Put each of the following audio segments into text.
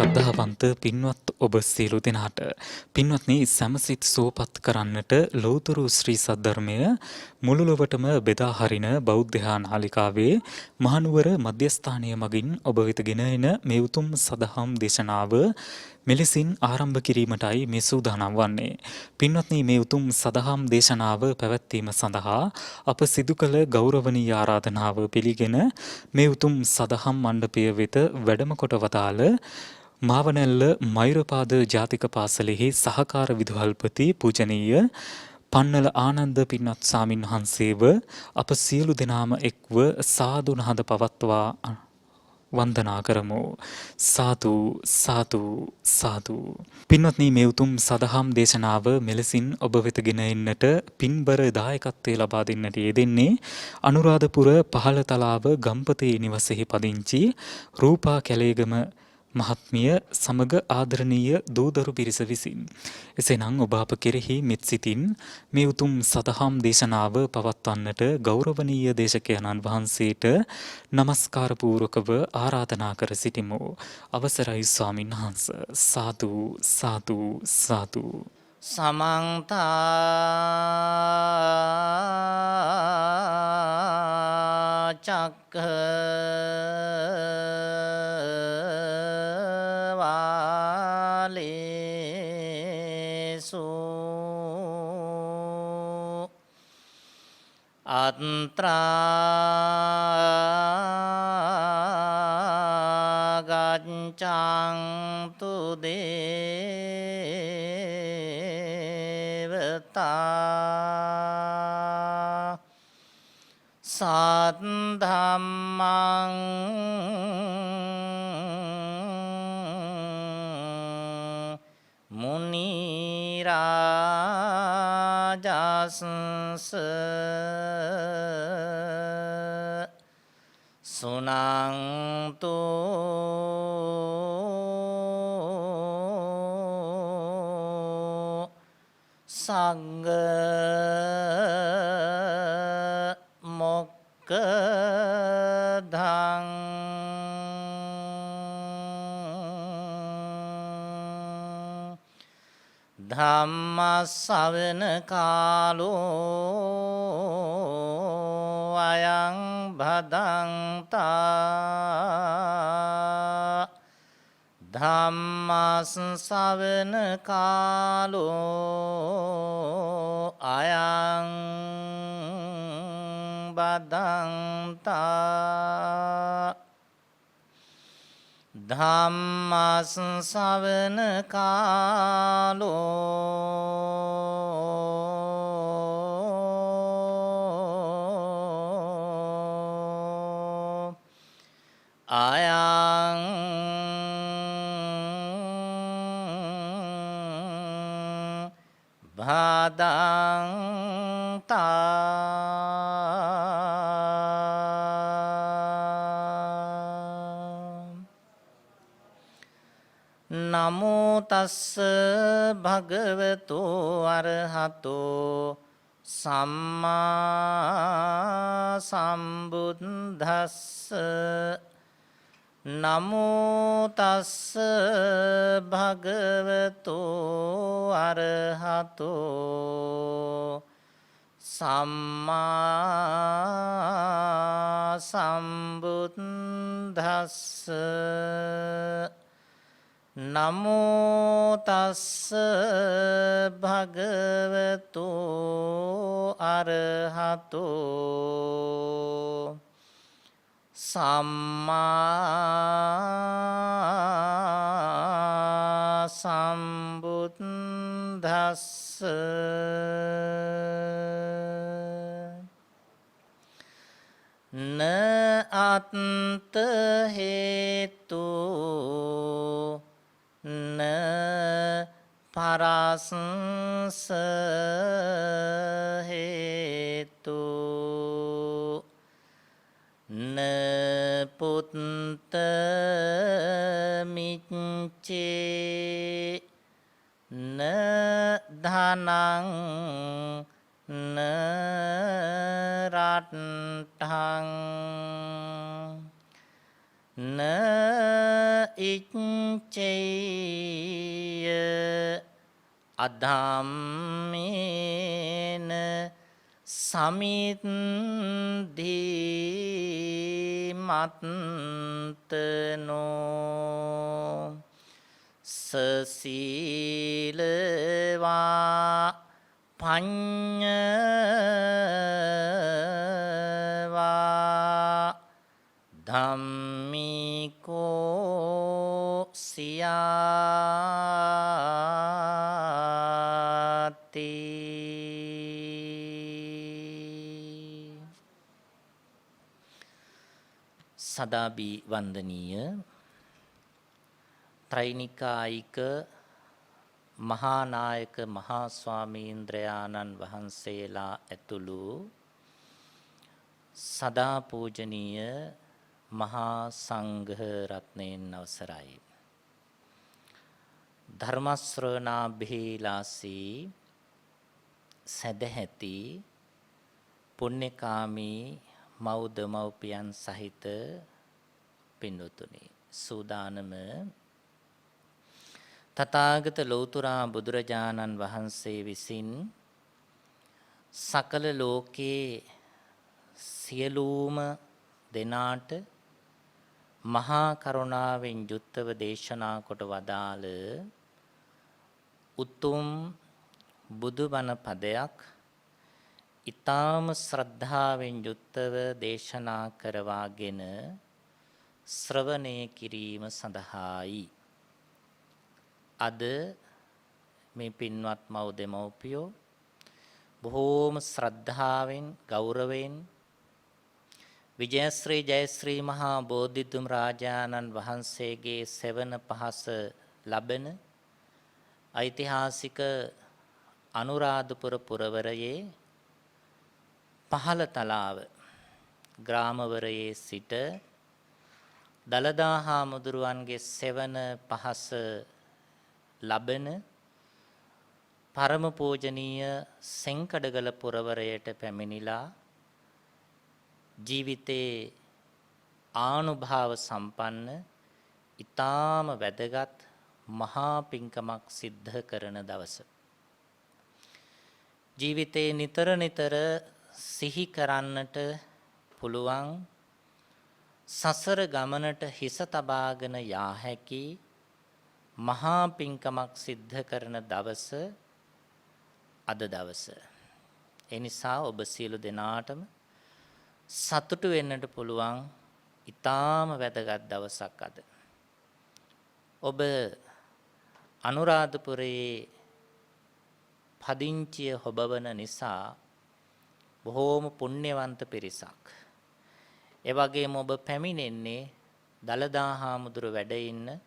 ශ්‍රද්ධාවන්ත පින්වත් ඔබ සියලු දෙනාට පින්වත්නි සමසිත සෝපත් කරන්නට ලෞතර ශ්‍රී සද්ධර්මය මුළු ලොවටම බෙදා හරින බෞද්ධ නාලිකාවේ මහනුවර මධ්‍යස්ථානීය මගින් ඔබ වෙත ගෙන එන මේ උතුම් සදහම් දේශනාව මෙලෙසින් ආරම්භ කිරීමටයි මේ සූදානම් වන්නේ. පින්වත්නි මේ උතුම් සදහම් දේශනාව පැවැත්වීම සඳහා අප සිදු කළ ගෞරවනීය ආරාධනාව පිළිගෙන මේ උතුම් සදහම් මණ්ඩපය වෙත වැඩම කොට වදාළ මාවනැල්ල මයුරපාද ජාතික පාසලෙහි සහකාර විදුහල්පති පූජනීය පන්නල ආනන්ද පින්වත් ස්වාමින් වහන්සේව අප සියලු දෙනාම එක්ව සාදු නහද පවත්වා වන්දනා කරමු. සාදු සාදු සාදු. පින්වත්නි මේ උතුම් සදහම් දේශනාව මෙලෙසින් ඔබ වෙත ගෙන එන්නට පින්බර දායකත්වයේ ලබා දෙන්නට යෙදෙන්නේ අනුරාධපුර පහළතලාව ගම්පතේ නිවසේහි පදිංචි රූපා කැලේගම මහත්මිය සමග ආදරණීය දූදරු පිරිස විසින්. එසේනම් ඔබ අප කෙරෙහි මෙත් සිතින් මේ උතුම් සදහම් දේශනාව පවත්වන්නට ගෞරවනීය දේශකයන්න් වහන්සේට নমස්කාර පූර්වකව ආරාධනා කර සිටිමු. අවසරයි ස්වාමින් වහන්සේ. සාදු සාදු සාදු. සමන්ත චක්ඛවාලේසු අත්‍රා ගච්ඡන්තු දේවතා සද්ධම්මං මුනි රාජස් සුනන්තු සංඝ මොක්ඛදං ධම්ම ශ්‍රවණ කාලෝ අයං භදංතා ධම්ම ශ්‍රවණ කාලෝ අයං බදන්තා ධම්ම ශ්‍රවණ කාලෝ අයං නමෝ තස්ස භගවතු අරහතෝ සම්මා සම්බුද්දස්ස නමෝ තස්ස භගවතු අරහතෝ සම්මා සම්බුද්දස්ස නමෝ තස්ස භගවතු අරහතෝ සම්මා සම්බුද්දස්ස න අත්ත හේතු න පරස්ස හේතු න පුත්ත මිච්චේ න ධනං න රට්ඨං අධම්මේන සමිද්ධි මත්තනෝ සසීලවා පඤ්ඤවා ධම්මිකෝ සියාති. සදාබී වන්දනීය ත්‍රිනිකායික මහානායක මහා ස්වාමීන්ද්‍රයාණන් වහන්සේලා ඇතුළු සදා පූජනීය මහා සංඝ රත්නයන් අවසරයි. ධර්ම ශ්‍රවණාභිලාෂී සදැහැති පුණ්‍යකාමී මව්දමව්පියන් සහිත පින්වතුනි, සූදානම තථාගත ලෞතර බුදුරජාණන් වහන්සේ විසින් සකල ලෝකේ සියලුම දෙනාට මහා කරුණාවෙන් යුක්තව දේශනා කොට වදාළ උතුම් බුදුබණ පදයක් ඊ타ම ශ්‍රද්ධාවෙන් යුක්තව දේශනා කරවාගෙන ශ්‍රවණය කිරීම සඳහායි අද මේ පින්වත් මව් දෙමව්පියෝ බොහෝම ශ්‍රද්ධාවෙන් ගෞරවයෙන් විජයශ්‍රී ජයශ්‍රී මහා බෝධිතුම් රාජානන් වහන්සේගේ සෙවණ පහස ලබන ඓතිහාසික අනුරාධපුර පුරවරයේ පහළතලාව ග්‍රාමවරයේ සිට දළදා හාමුදුරුවන්ගේ සෙවණ පහස ලබන පරම පූජනීය සෙන්කඩගල පුරවරයට පැමිණිලා ජීවිතේ ආනුභාව සම්පන්න ඊ타ම වැදගත් මහා පිංකමක් සිද්ධ කරන දවස. ජීවිතේ නිතර නිතර සිහි කරන්නට පුළුවන් සසර ගමනට හිස තබාගෙන යා හැකි මහා පිංකමක් සිද්ධ කරන දවස අද දවස. ඒ නිසා ඔබ සියලු දෙනාටම සතුටු වෙන්නට පුළුවන් ඊ타ම වැදගත් දවසක් අද. ඔබ අනුරාධපුරයේ පදිංචිය හොබවන නිසා බොහෝම පුණ්‍යවන්ත පිරිසක්. ඒ වගේම ඔබ පැමිණෙන්නේ දළදා හාමුදුරුව වැඩ ඉන්න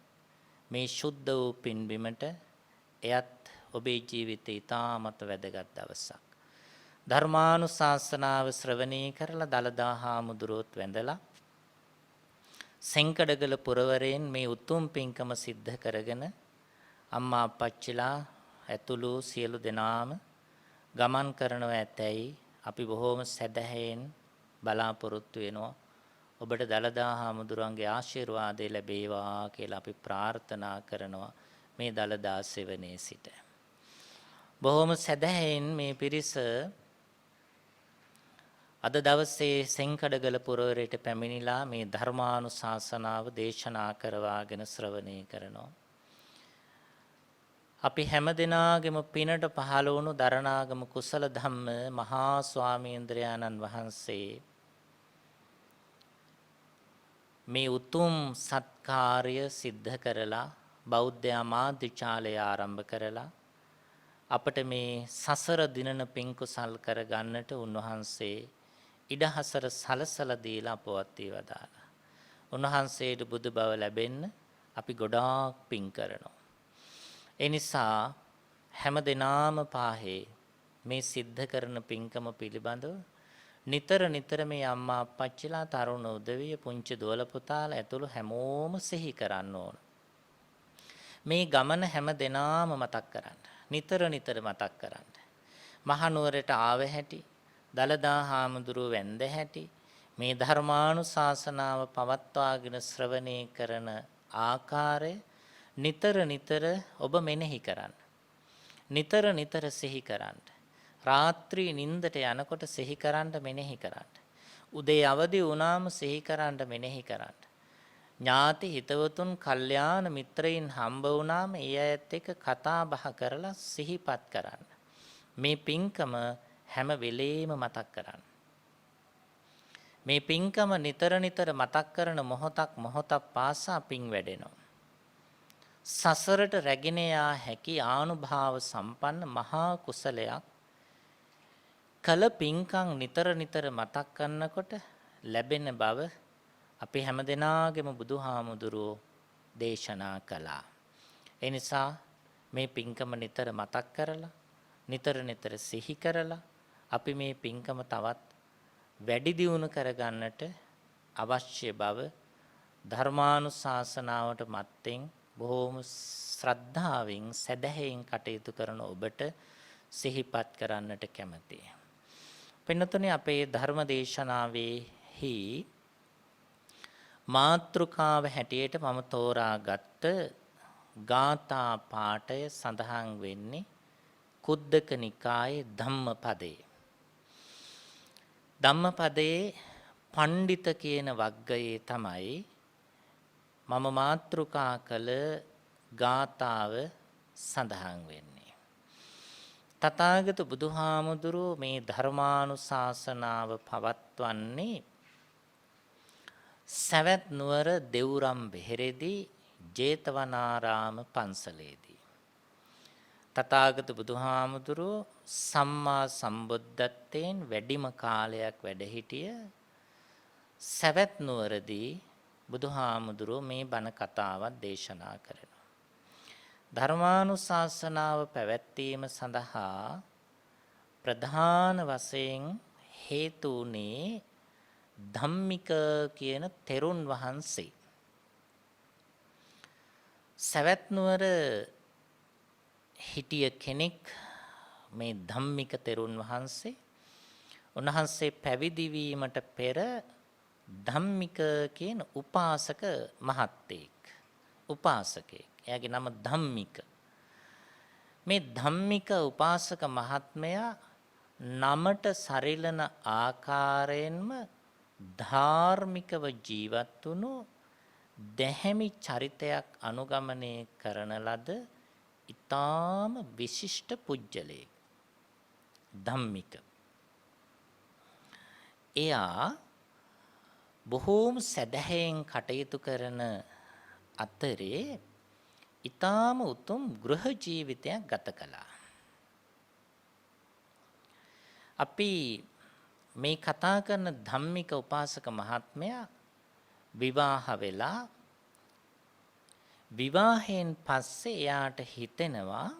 මේ ශුද්ධ වූ පින්බිමට. එයත් ඔබේ ජීවිතේ ඊ타මත් වැදගත් දවසක්. ධර්මානුශාසනාව ශ්‍රවණය කරලා දළදා හාමුදුරුවොත් වැඳලා සෙන්කඩගල පුරවරයෙන් මේ උතුම් පින්කම සිද්ධ කරගෙන අම්මා අප්පච්චිලා ඇතුළු සියලු දෙනාම ගමන් කරනව ඇතැයි අපි බොහෝම සැදැහැයෙන් බලාපොරොත්තු වෙනවා. ඔබට දළදා හාමුදුරුවන්ගේ ආශිර්වාදය ලැබේවා කියලා අපි ප්‍රාර්ථනා කරනවා මේ දළදා සෙවණේ සිට. බොහෝම සැදැහැයෙන් මේ පිරිස අද දවසේ සෙන්කඩගල පුරවරයට පැමිණිලා මේ ධර්මානුශාසනාව දේශනා කරවාගෙන ශ්‍රවණය කරනවා. අපි හැමදෙනාගේම පිනට පහළ වුණු දරණාගම කුසල ධම්ම මහා ස්වාමීන්ද්‍රයාණන් වහන්සේ මේ උතුම් සත්කාර්ය සිද්ධ කරලා බෞද්ධ මාධ්‍යාලය ආරම්භ කරලා අපට මේ සසර දිනන පින් කුසල් කර ගන්නට උන්වහන්සේ ඉඩහසර සලසලා දීලා අපවත් වේවදාලා. උන්වහන්සේට බුදු බව ලැබෙන්න අපි ගොඩාක් පින් කරනවා. ඒ නිසා හැම දිනාම පාහේ මේ සිද්ධ කරන පින්කම පිළිබඳව නිතර නිතර මේ අම්මා අප්පච්චිලා තරුණ උදවිය පුංචි දුවල පුතාලා ඇතුළු හැමෝම සිහි කරන්න ඕන. මේ ගමන හැම දිනාම මතක් කරන්න. නිතර නිතර මතක් කරන්න. මහනුවරට ආව හැටි, දළදා හාමුදුරුව වැඳ හැටි, මේ ධර්මානුශාසනාව පවත්වාගෙන ශ්‍රවණය කරන ආකාරය නිතර නිතර ඔබ මෙනෙහි කරන්න. නිතර නිතර සිහි කරන්න. රාත්‍රී නිින්දට යනකොට සිහි කරන්න මෙනෙහි කරන්න. උදේ අවදි වුණාම සිහි කරන්න මෙනෙහි කරන්න. ඥාති හිතවතුන් කල්යාණ මිත්‍රයින් හම්බ වුණාම ඒ අයත් එක්ක කතා බහ කරලා සිහිපත් කරන්න. මේ පින්කම හැම වෙලේම මතක් කරන්න. මේ පින්කම නිතර නිතර මතක් කරන මොහොතක් පාසා පින් වැඩෙනවා. සසරට රැගෙන යා හැකි ආනුභාව සම්පන්න මහා කුසලයක් කල පින්කම් නිතර නිතර මතක් කරනකොට ලැබෙන බව අපි හැමදෙනාගේම බුදුහාමුදුරුවෝ දේශනා කළා. ඒ නිසා මේ පින්කම නිතර මතක් කරලා නිතර නිතර සිහි කරලා අපි මේ පින්කම තවත් වැඩි දියුණු කරගන්නට අවශ්‍ය බව ධර්මානුශාසනාවට මත්තෙන් බොහෝම ශ්‍රද්ධාවෙන් සදහැයෙන් කටයුතු කරන ඔබට සිහිපත් කරන්නට කැමැතියි. පින්නතුනේ අපේ ධර්ම දේශනාවේහි මාතෘකාව හැටියට මම තෝරාගත්ත ගාථා පාඨය සඳහන් වෙන්නේ කුද්දක නිකායේ ධම්මපදයේ. ධම්මපදයේ පණ්ඩිත කියන වග්ගයේ තමයි මම මාතෘකා කළ ගාථාව සඳහන් වෙන්නේ. තථාගත බුදුහාමුදුරුවෝ මේ ධර්මානුශාසනාව පවත්වන්නේ සවැත් නුවර දෙව්රම් වෙහෙරේදී ජේතවනාරාම පන්සලේදී. තථාගත බුදුහාමුදුරුවෝ සම්මා සම්බුද්ධත්වයෙන් වැඩිම කාලයක් වැඩ සිටිය සවැත් නුවරදී බුදුහාමුදුරුවෝ මේ බණ කතාවක් දේශනා කරනවා. ධර්මානුශාසනාව පැවැත්වීම සඳහා ප්‍රධාන වශයෙන් හේතු වුණේ ධම්මික කියන තෙරුන් වහන්සේ. සවැත් නුවර හිටිය කෙනෙක් මේ ධම්මික තෙරුන් වහන්සේ. උන්වහන්සේ පැවිදි වීමට පෙර ධම්මික කියන උපාසක මහත්තයෙක්. උපාසකයෙක්. එයාගේ නම ධම්මික. මේ ධම්මික උපාසක මහත්මයා නමට සරිලන ආකාරයෙන්ම ධාර්මිකව ජීවත් වුණු දැහැමි චරිතයක් අනුගමනය කරන ලද ඊටාම විශිෂ්ට පුජ්‍යලයෙක් ධම්මික. එයා බොහෝම සැදැහැයෙන් කටයුතු කරන අතරේ ඊටාම උතුම් ගෘහ ජීවිතයක් ගත කළා. අපි මේ කතා කරන ධම්මික උපාසක මහත්මයා විවාහ වෙලා විවාහයෙන් පස්සේ එයාට හිතෙනවා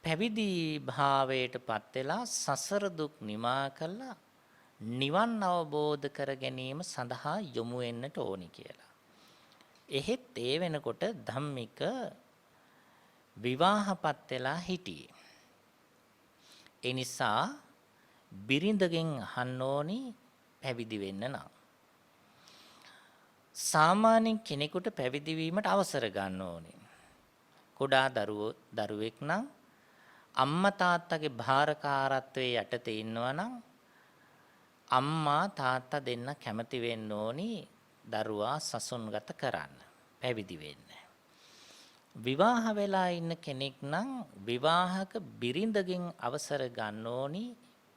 පැවිදි භාවයට පත් වෙලා සසර දුක් නිමා කළා නිවන් අවබෝධ කර ගැනීම සඳහා යොමු වෙන්නට ඕනි කියලා. එහෙත් ඒ වෙනකොට ධම්මික විවාහපත් වෙලා හිටියේ. ඒ නිසා බිරිඳගෙන් අහන්න ඕනි පැවිදි වෙන්න නම්. සාමාන්‍ය කෙනෙකුට පැවිදි වීමට අවසර ගන්න ඕනේ. කුඩා දරුවෙක් නම් අම්මා තාත්තගේ භාරකාරත්වයේ යටතේ ඉන්නවා නම් අම්මා තාත්තා දෙන්න කැමති වෙන්න ඕනි දරුවා සසුන්ගත කරන්න, පැවිදි වෙන්න. විවාහ වෙලා ඉන්න කෙනෙක් නම් විවාහක බිරිඳගෙන් අවසර ගන්න ඕනි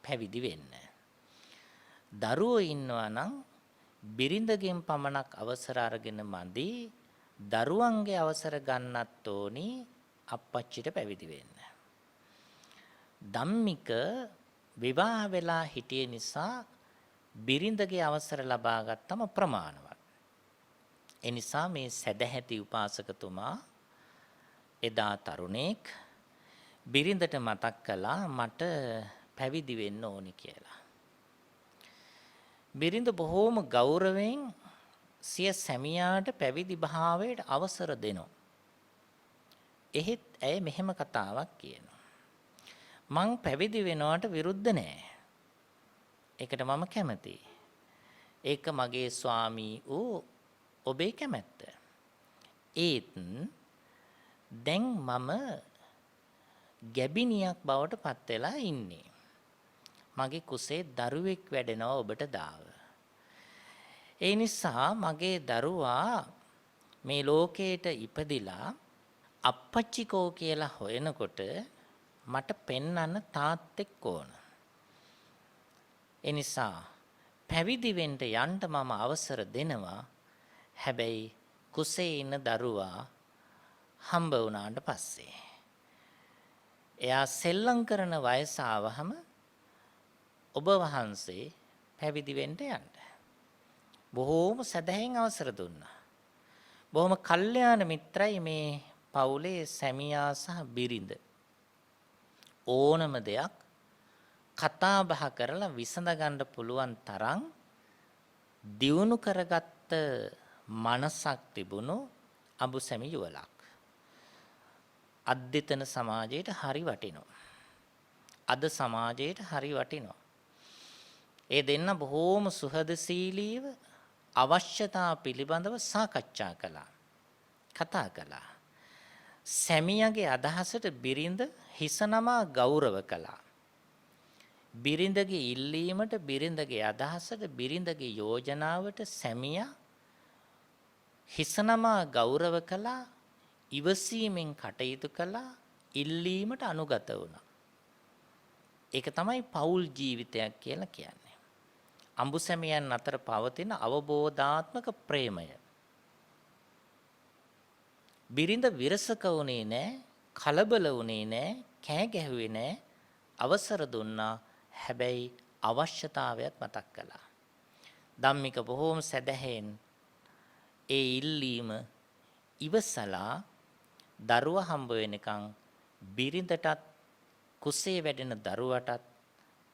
පැවිදි වෙන්න. දරුවෝ ඉන්නවා නම් බිරිඳගෙන් පමණක් අවසර අරගෙන මදි දරුවන්ගේ අවසර ගන්නත් ඕනි අප්පච්චිට පැවිදි වෙන්න. ධම්මික විවාහ වෙලා හිටිය නිසා බිරිඳගේ අවසර ලබා ගත්තම ප්‍රමාණවත්. ඒ නිසා මේ සදැහැති උපාසකතුමා එදා තරුණෙක් බිරිඳට මතක් කළා මට පැවිදි වෙන්න ඕනි කියලා. බිරිඳ බොහෝම ගෞරවයෙන් සිය සැමියාට පැවිදි භාවයට අවසර දෙනවා. එහෙත් ඇය මෙහෙම කතාවක් කියනවා. මං පැවිදි වෙනවට විරුද්ධ නෑ. ඒකට මම කැමතියි. ඒක මගේ ස්වාමී වූ ඔබේ කැමැත්ත. ඒත් දැන් මම ගැබිනියක් බවට පත් වෙලා ඉන්නේ. මගේ කුසේ දරුවෙක් වැඩෙනවා ඔබට දාව. ඒ නිසා මගේ දරුවා මේ ලෝකයට ඉපදිලා අප්පච්චිකෝ කියලා හොයනකොට මට පෙන්වන්න තාත්තෙක් ඕන. ඒ නිසා පැවිදි වෙන්න යන්න මම අවසර දෙනවා. හැබැයි කුසේ ඉන්න දරුවා හම්බ වුණාට පස්සේ එයා සෙල්ලම් කරන වයස ආවහම ඔබ වහන්සේ පැවිදි වෙන්න යන්න. බොහෝම සැදැහෙන් අවසර දුන්නා. බොහොම කල්යාණ මිත්‍රයි මේ පවුලේ සැමියා සහ බිරිඳ. ඕනම දෙයක් කතා බහ කරලා විසඳ ගන්න පුළුවන් තරම් දියුණු කරගත්ත මනසක් තිබුණු අඹුසැමි යුවලක්. අද්දිතන සමාජයට හරි වටිනවා. අද සමාජයට හරි වටිනවා. ඒ දෙන්න බොහෝම සුහදශීලීව අවශ්‍යතා පිළිබඳව සාකච්ඡා කළා. කතා කළා. සැමියාගේ අදහසට බිරිඳ හිස නමා ගෞරව කළා. බිරිඳගේ ඉල්ලීමට, බිරිඳගේ අදහසට, බිරිඳගේ යෝජනාවට සැමියා හිස නමා ගෞරව කළා. ඉවසීමෙන් කටයුතු කළා. ඉල්ලීමට අනුගත වුණා. ඒක තමයි පෞල් ජීවිතයක් කියලා කියන්නේ. අඹුසැමියන් අතර පවතින අවබෝධාත්මක ප්‍රේමය. බිරිඳ විරසක වුණේ නැහැ, කලබල වුණේ නැහැ, කෑ ගැහුවේ නැහැ, අවසර දුන්නා. හැබැයි අවශ්‍යතාවයක් මතක් කළා. ධම්මික බොහෝම සැදැහෙන් ඒ ඉල්ලීම ඉවසලා දරුවා හම්බ වෙනකන් බිරිඳටත් කුසේ වැඩෙන දරුවටත්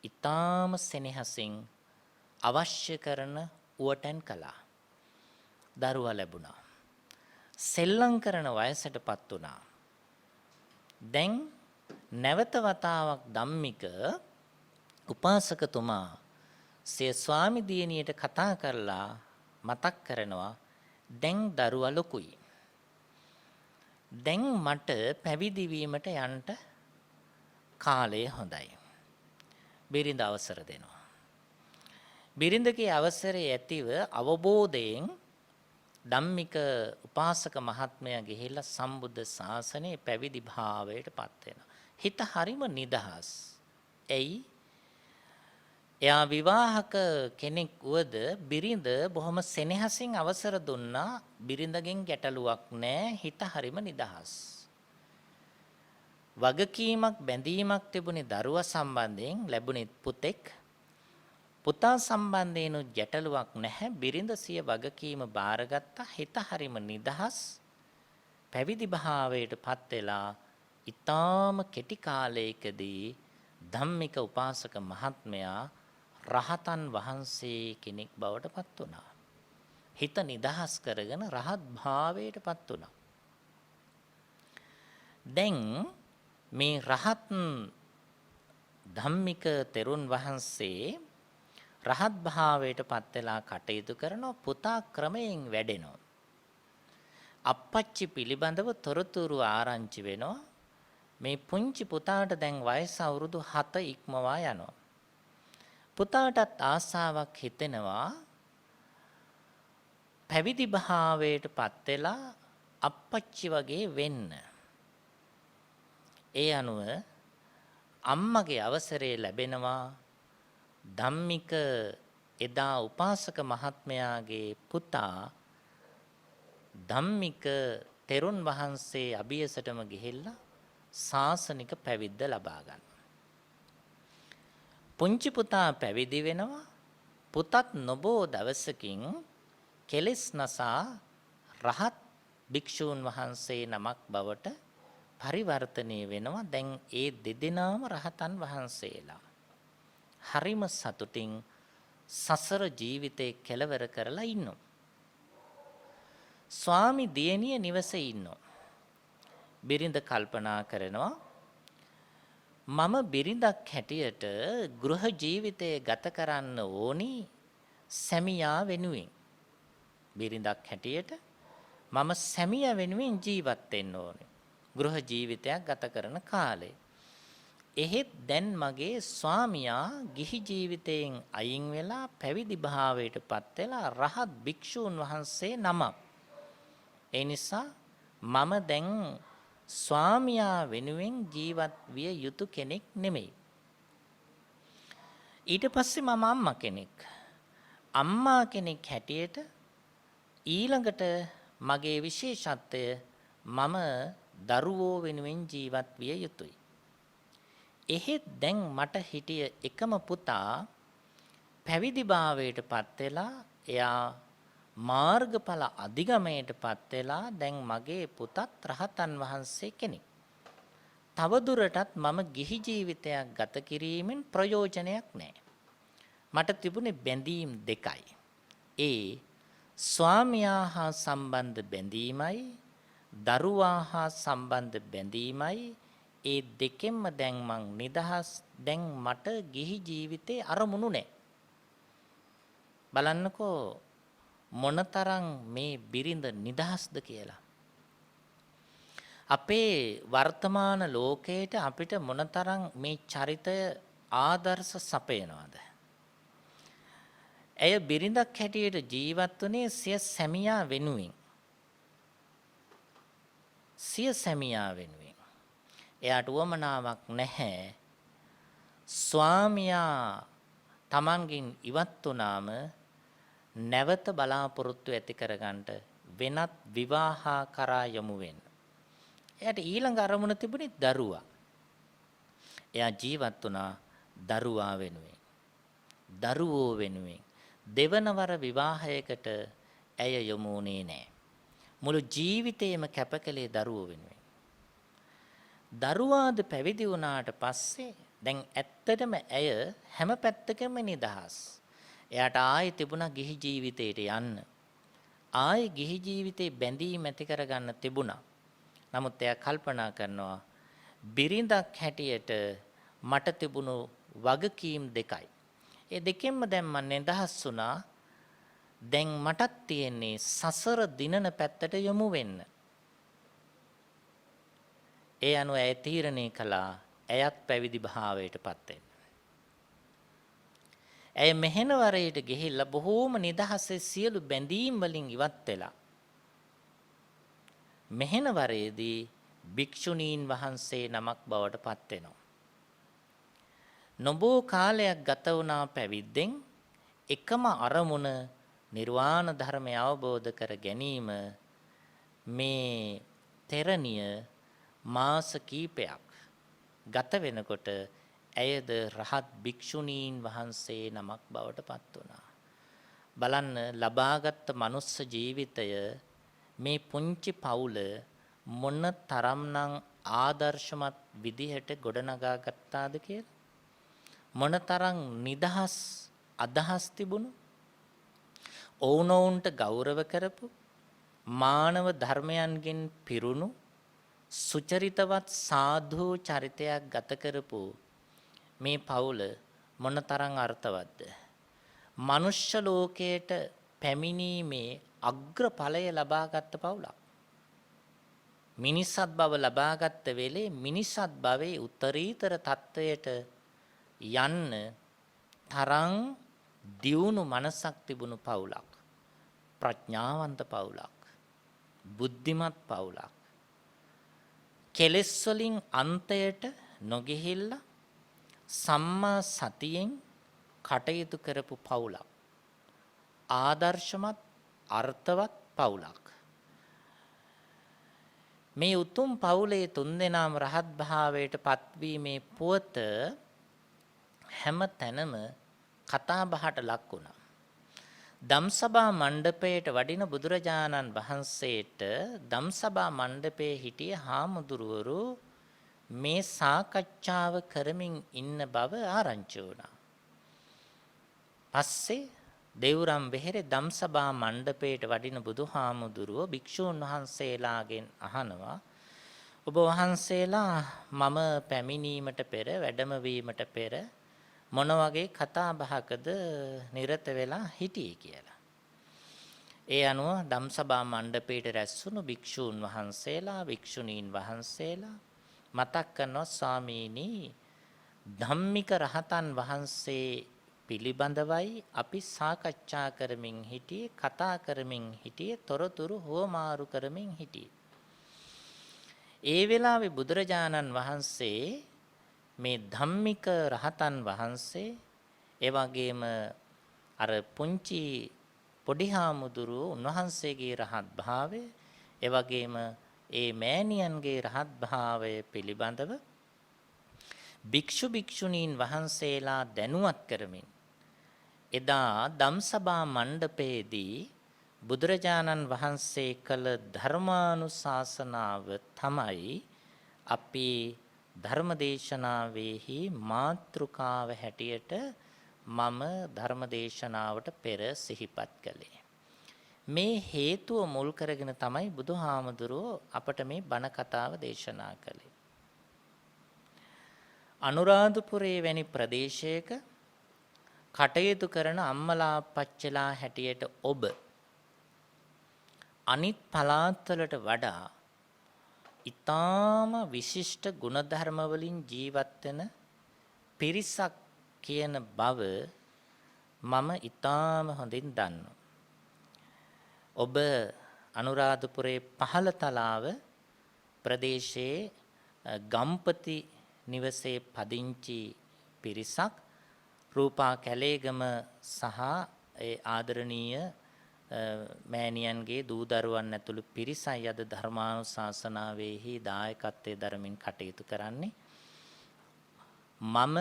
ඊටාම සෙනෙහසින් අවශ්‍ය කරන උවටන් කළා. දරුවා ලැබුණා. සෙල්ලම් කරන වයසටපත් වුණා. දැන් නැවත වතාවක් ධම්මික උපාසකතුමා සිය ස්වාමි දියණියට කතා කරලා මතක් කරනවා දැන් දරුවා ලොකුයි. දැන් මට පැවිදි වීමට යන්න කාලය හොඳයි. බිරිඳ අවසර දෙනවා. බිරිඳගේ අවසරය ඇතිව අවබෝධයෙන් ධම්මික උපාසක මහත්මයා ගිහිල්ලා සම්බුද්ධ ශාසනයේ පැවිදි භාවයට පත් වෙනවා. හිත හරිම නිදහස්. එයි එයා විවාහක කෙනෙක් වුවද බිරිඳ බොහොම සෙනෙහසින් අවසර දුන්නා. බිරිඳගෙන් ගැටලුවක් නැහැ. හිත හරිම නිදහස්. වගකීමක් බැඳීමක් තිබුණේ දරුවා සම්බන්ධයෙන්. ලැබුණේ පුතෙක්. පුතා සම්බන්ධයෙන් ගැටලුවක් නැහැ. බිරිඳ සිය වගකීම බාරගත්තා. හිත හරිම නිදහස්. පැවිදි භාවයට පත් වෙලා ඊටාම කෙටි කාලයකදී ධම්මික උපාසක මහත්මයා රහතන් වහන්සේ කෙනෙක් බවට පත් වුණා. හිත නිදහස් කරගෙන රහත් භාවයට පත් වුණා. දැන් මේ රහත් ධම්මික තෙරුන් වහන්සේ රහත් භාවයට පත් වෙලා කටයුතු කරන පුතා ක්‍රමයෙන් වැඩෙනවා. අප්පච්චි පිළිබඳව තොරතුරු ආරංචි වෙනවා. මේ පුංචි පුතාට දැන් වයස අවුරුදු 7 ඉක්මවා යනවා. පුතාටත් ආසාවක් හිතෙනවා පැවිදි භාවයට පත් වෙලා අප්පච්චි වගේ වෙන්න. ඒ අනුව අම්මගේ අවසරය ලැබෙනවා. ධම්මික එදා උපාසක මහත්මයාගේ පුතා ධම්මික තෙරුන් වහන්සේ අභියසටම ගිහිල්ලා ශාසනික පැවිද්ද ලබා ගන්න. පුංචි පුතා පැවිදි වෙනවා. පුතත් නොබෝ දවසකින් කෙලෙස් නසා රහත් භික්ෂූන් වහන්සේ නමක් බවට පරිවර්තනය වෙනවා. දැන් ඒ දෙදෙනාම රහතන් වහන්සේලා. හරිම සතුටින් සසර ජීවිතේ කෙලවර කරලා ඉන්නවා. ස්වාමි දියණිය නිවසේ ඉන්නවා. බිරිඳ කල්පනා කරනවා මම බිරිඳක් හැටියට ගෘහ ජීවිතය ගත කරන්න ඕනි සැමියා වෙනුවෙන්. බිරිඳක් හැටියට මම සැමියා වෙනුවෙන් ජීවත් වෙන්න ඕනේ. ගෘහ ජීවිතයක් ගත කරන කාලේ. එහෙත් දැන් මගේ ස්වාමියා ගිහි ජීවිතයෙන් අයින් වෙලා පැවිදි භාවයටපත් වෙලා රහත් භික්ෂූන් වහන්සේ නමක්. ඒ නිසා මම දැන් ස්වාමියා වෙනුවෙන් ජීවත් විය යුතු කෙනෙක් නෙමෙයි. ඊට පස්සේ මම අම්මා කෙනෙක්. අම්මා කෙනෙක් හැටියට ඊළඟට මගේ විශේෂත්වය මම දරුවෝ වෙනුවෙන් ජීවත් විය යුතුයි. එහෙත් දැන් මට හිටිය එකම පුතා පැවිදි භාවයටපත් වෙලා එයා මාර්ගඵල අධිගමයටපත් වෙලා දැන් මගේ පුතත් රහතන් වහන්සේ කෙනෙක්. තවදුරටත් මම ගිහි ජීවිතයක් ගත කිරීමෙන් ප්‍රයෝජනයක් නැහැ. මට තිබුණේ බැඳීම් දෙකයි. ඒ ස්වාමියා හා සම්බන්ධ බැඳීමයි දරුවා හා සම්බන්ධ බැඳීමයි. ඒ දෙකෙන්ම දැන් මං නිදහස්. දැන් මට ගිහි ජීවිතේ අරමුණු නැහැ. බලන්නකෝ මොනතරම් මේ බිරිඳ නිදහස්ද කියලා. අපේ වර්තමාන ලෝකයට අපිට මොනතරම් මේ චරිතය ආදර්ශ සපයනවාද? ඇය බිරිඳක් හැටියට ජීවත් වුණේ සිය සැමියා වෙනුවෙන්. සිය සැමියා වෙනුවෙන්. එයාට උවමනාවක් නැහැ ස්වාමියා Tamanගෙන් ඉවත් වුණාම නැවත බලාපොරොත්තු ඇති කරගන්නට වෙනත් විවාහා කරා යමු වෙන්න. එයාට ඊළඟ අරමුණ තිබුණේ දරුවා. එයා ජීවත් වුණා දරුවා වෙනුවෙන්. දරුවෝ වෙනුවෙන්. දෙවනවර විවාහයකට ඇය යොමු වුණේ නැහැ. මුළු ජීවිතේම කැප කළේ දරුවෝ වෙනුවෙන්. දරුවාද පැවිදි වුණාට පස්සේ දැන් ඇත්තටම ඇය හැම පැත්තකම නිදහස්. එයාට ආයෙ තිබුණා ගිහි ජීවිතයට යන්න. ආයෙ ගිහි ජීවිතේ බැඳීම් ඇති කරගන්න තිබුණා. නමුත් එයා කල්පනා කරනවා බිරිඳක් හැටියට මට තිබුණු වගකීම් දෙකයි. ඒ දෙකෙන්ම දැන් මම නිදහස් වුණා. දැන් මටත් තියෙන්නේ සසර දිනන පැත්තට යොමු වෙන්න. ඒ අනුව ඇය තීරණය කළා ඇයත් පැවිදි භාවයටපත් වෙන්න. ඇය මෙහෙණවරයට ගිහිල්ලා බොහෝම නිදහසේ සියලු බැඳීම් වලින් ඉවත් වෙලා මෙහෙණවරයේදී භික්ෂුණීන් වහන්සේ නමක් බවට පත් වෙනවා. නොබෝ කාලයක් ගත වුණා පැවිද්දෙන් එකම අරමුණ නිර්වාණ ධර්මය අවබෝධ කර ගැනීම. මේ තෙරණිය මාස කීපයක් ගත වෙනකොට ඇයද රහත් භික්ෂුණීන් වහන්සේ නමක් බවට පත් වුණා. බලන්න ලබාගත් මනුස්ස ජීවිතය මේ පුංචි පවුල මොන තරම්නම් ආදර්ශමත් විදිහට ගොඩනගා ගත්තාද කියලා. මොනතරම් නිදහස් අදහස් තිබුණු ඔවුනොවුන්ට ගෞරව කරපු මානව ධර්මයන්ගෙන් පිරුණු සුචරිතවත් සාධු චරිතයක් ගත කරපු මේ පවුල මොනතරම් අර්ථවත්ද? මනුෂ්‍ය ලෝකයට පැමිණීමේ අග්‍රඵලය ලබාගත් පවුලක්. මිනිසත් බව ලබාගත් වෙලේ මිනිසත් භවයේ උත්තරීතර තත්වයට යන්න තරම් දියුණු මනසක් තිබුණු පවුලක්. ප්‍රඥාවන්ත පවුලක්. බුද්ධිමත් පවුලක්. කෙලෙස් වලින් අන්තයට නොගෙහිල්ලා සම්මා සතියෙන් කටයුතු කරපු පවුලක්. ආදර්ශමත් අර්ථවත් පවුලක්. මේ උතුම් පවුලේ තුන්දෙනාම රහත් භාවයට පත්වීමේ පුවත හැම තැනම කතා බහට ලක් වුණා. ධම්සභා මණ්ඩපයට වඩින බුදුරජාණන් වහන්සේට ධම්සභා මණ්ඩපයේ හිටිය හාමුදුරුවරු මේ සාකච්ඡාව කරමින් ඉන්න බව ආරංචි වුණා. පස්සේ දෙව්රම් වෙහෙරේ ධම්සභා මණ්ඩපයට වඩින බුදුහාමුදුරුවෝ භික්ෂූන් වහන්සේලාගෙන් අහනවා, ඔබ වහන්සේලා මම පැමිණීමට පෙර වැඩම වීමට පෙර මොන වගේ කතා බහකද නිරත වෙලා හිටියේ කියලා. ඒ අනුව ධම්සභා මණ්ඩපයට රැස්වුණු භික්ෂූන් වහන්සේලා භික්ෂුණීන් වහන්සේලා මතක් කරනවා, ස්වාමීනි ධම්මික රහතන් වහන්සේ පිළිබඳවයි අපි සාකච්ඡා කරමින් හිටියේ, කතා කරමින් හිටියේ, තොරතුරු හුවමාරු කරමින් හිටියේ. ඒ වෙලාවේ බුදුරජාණන් වහන්සේ මේ ධම්මික රහතන් වහන්සේ, ඒ වගේම අර පුංචි පොඩි හාමුදුරුවෝ උන්වහන්සේගේ රහත් භාවය, ඒ වගේම ඒ මෑණියන්ගේ රහත් භාවය පිළිබඳව භික්ෂු භික්ෂුණීන් වහන්සේලා දැනුවත් කරමින් එදා ධම්සභා මණ්ඩපයේදී බුදුරජාණන් වහන්සේ කළ ධර්මානුශාසනාව තමයි අපි ධර්මදේශනාවෙහි මාතෘකාව හැටියට මම ධර්මදේශනාවට පෙර සිහිපත් කළේ. මේ හේතුව මුල් කරගෙන තමයි බුදුහාමුදුරුවෝ අපට මේ බණ කතාව දේශනා කළේ. අනුරාධපුරයේ වැනි ප්‍රදේශයක කටයුතු කරන අම්මලා අප්පච්චිලා හැටියට ඔබ අනිත් පළාත්වලට වඩා ඊටාම විශිෂ්ට ගුණධර්ම වලින් ජීවත් වෙන පිරිසක් කියන බව මම ඊටාම හොඳින් දන්නවා. ඔබ අනුරාධපුරයේ පහළතලාව ප්‍රදේශයේ ගම්පති නිවසේ පදිංචි පිරිසක්, රූපා කැලේගම සහ ඒ ආදරණීය මෑණියන්ගේ දූ දරුවන් ඇතුළු පිරිසයි අද ධර්මානුශාසනාවෙහි දායකත්වයේ දරමින් කටයුතු කරන්නේ. මම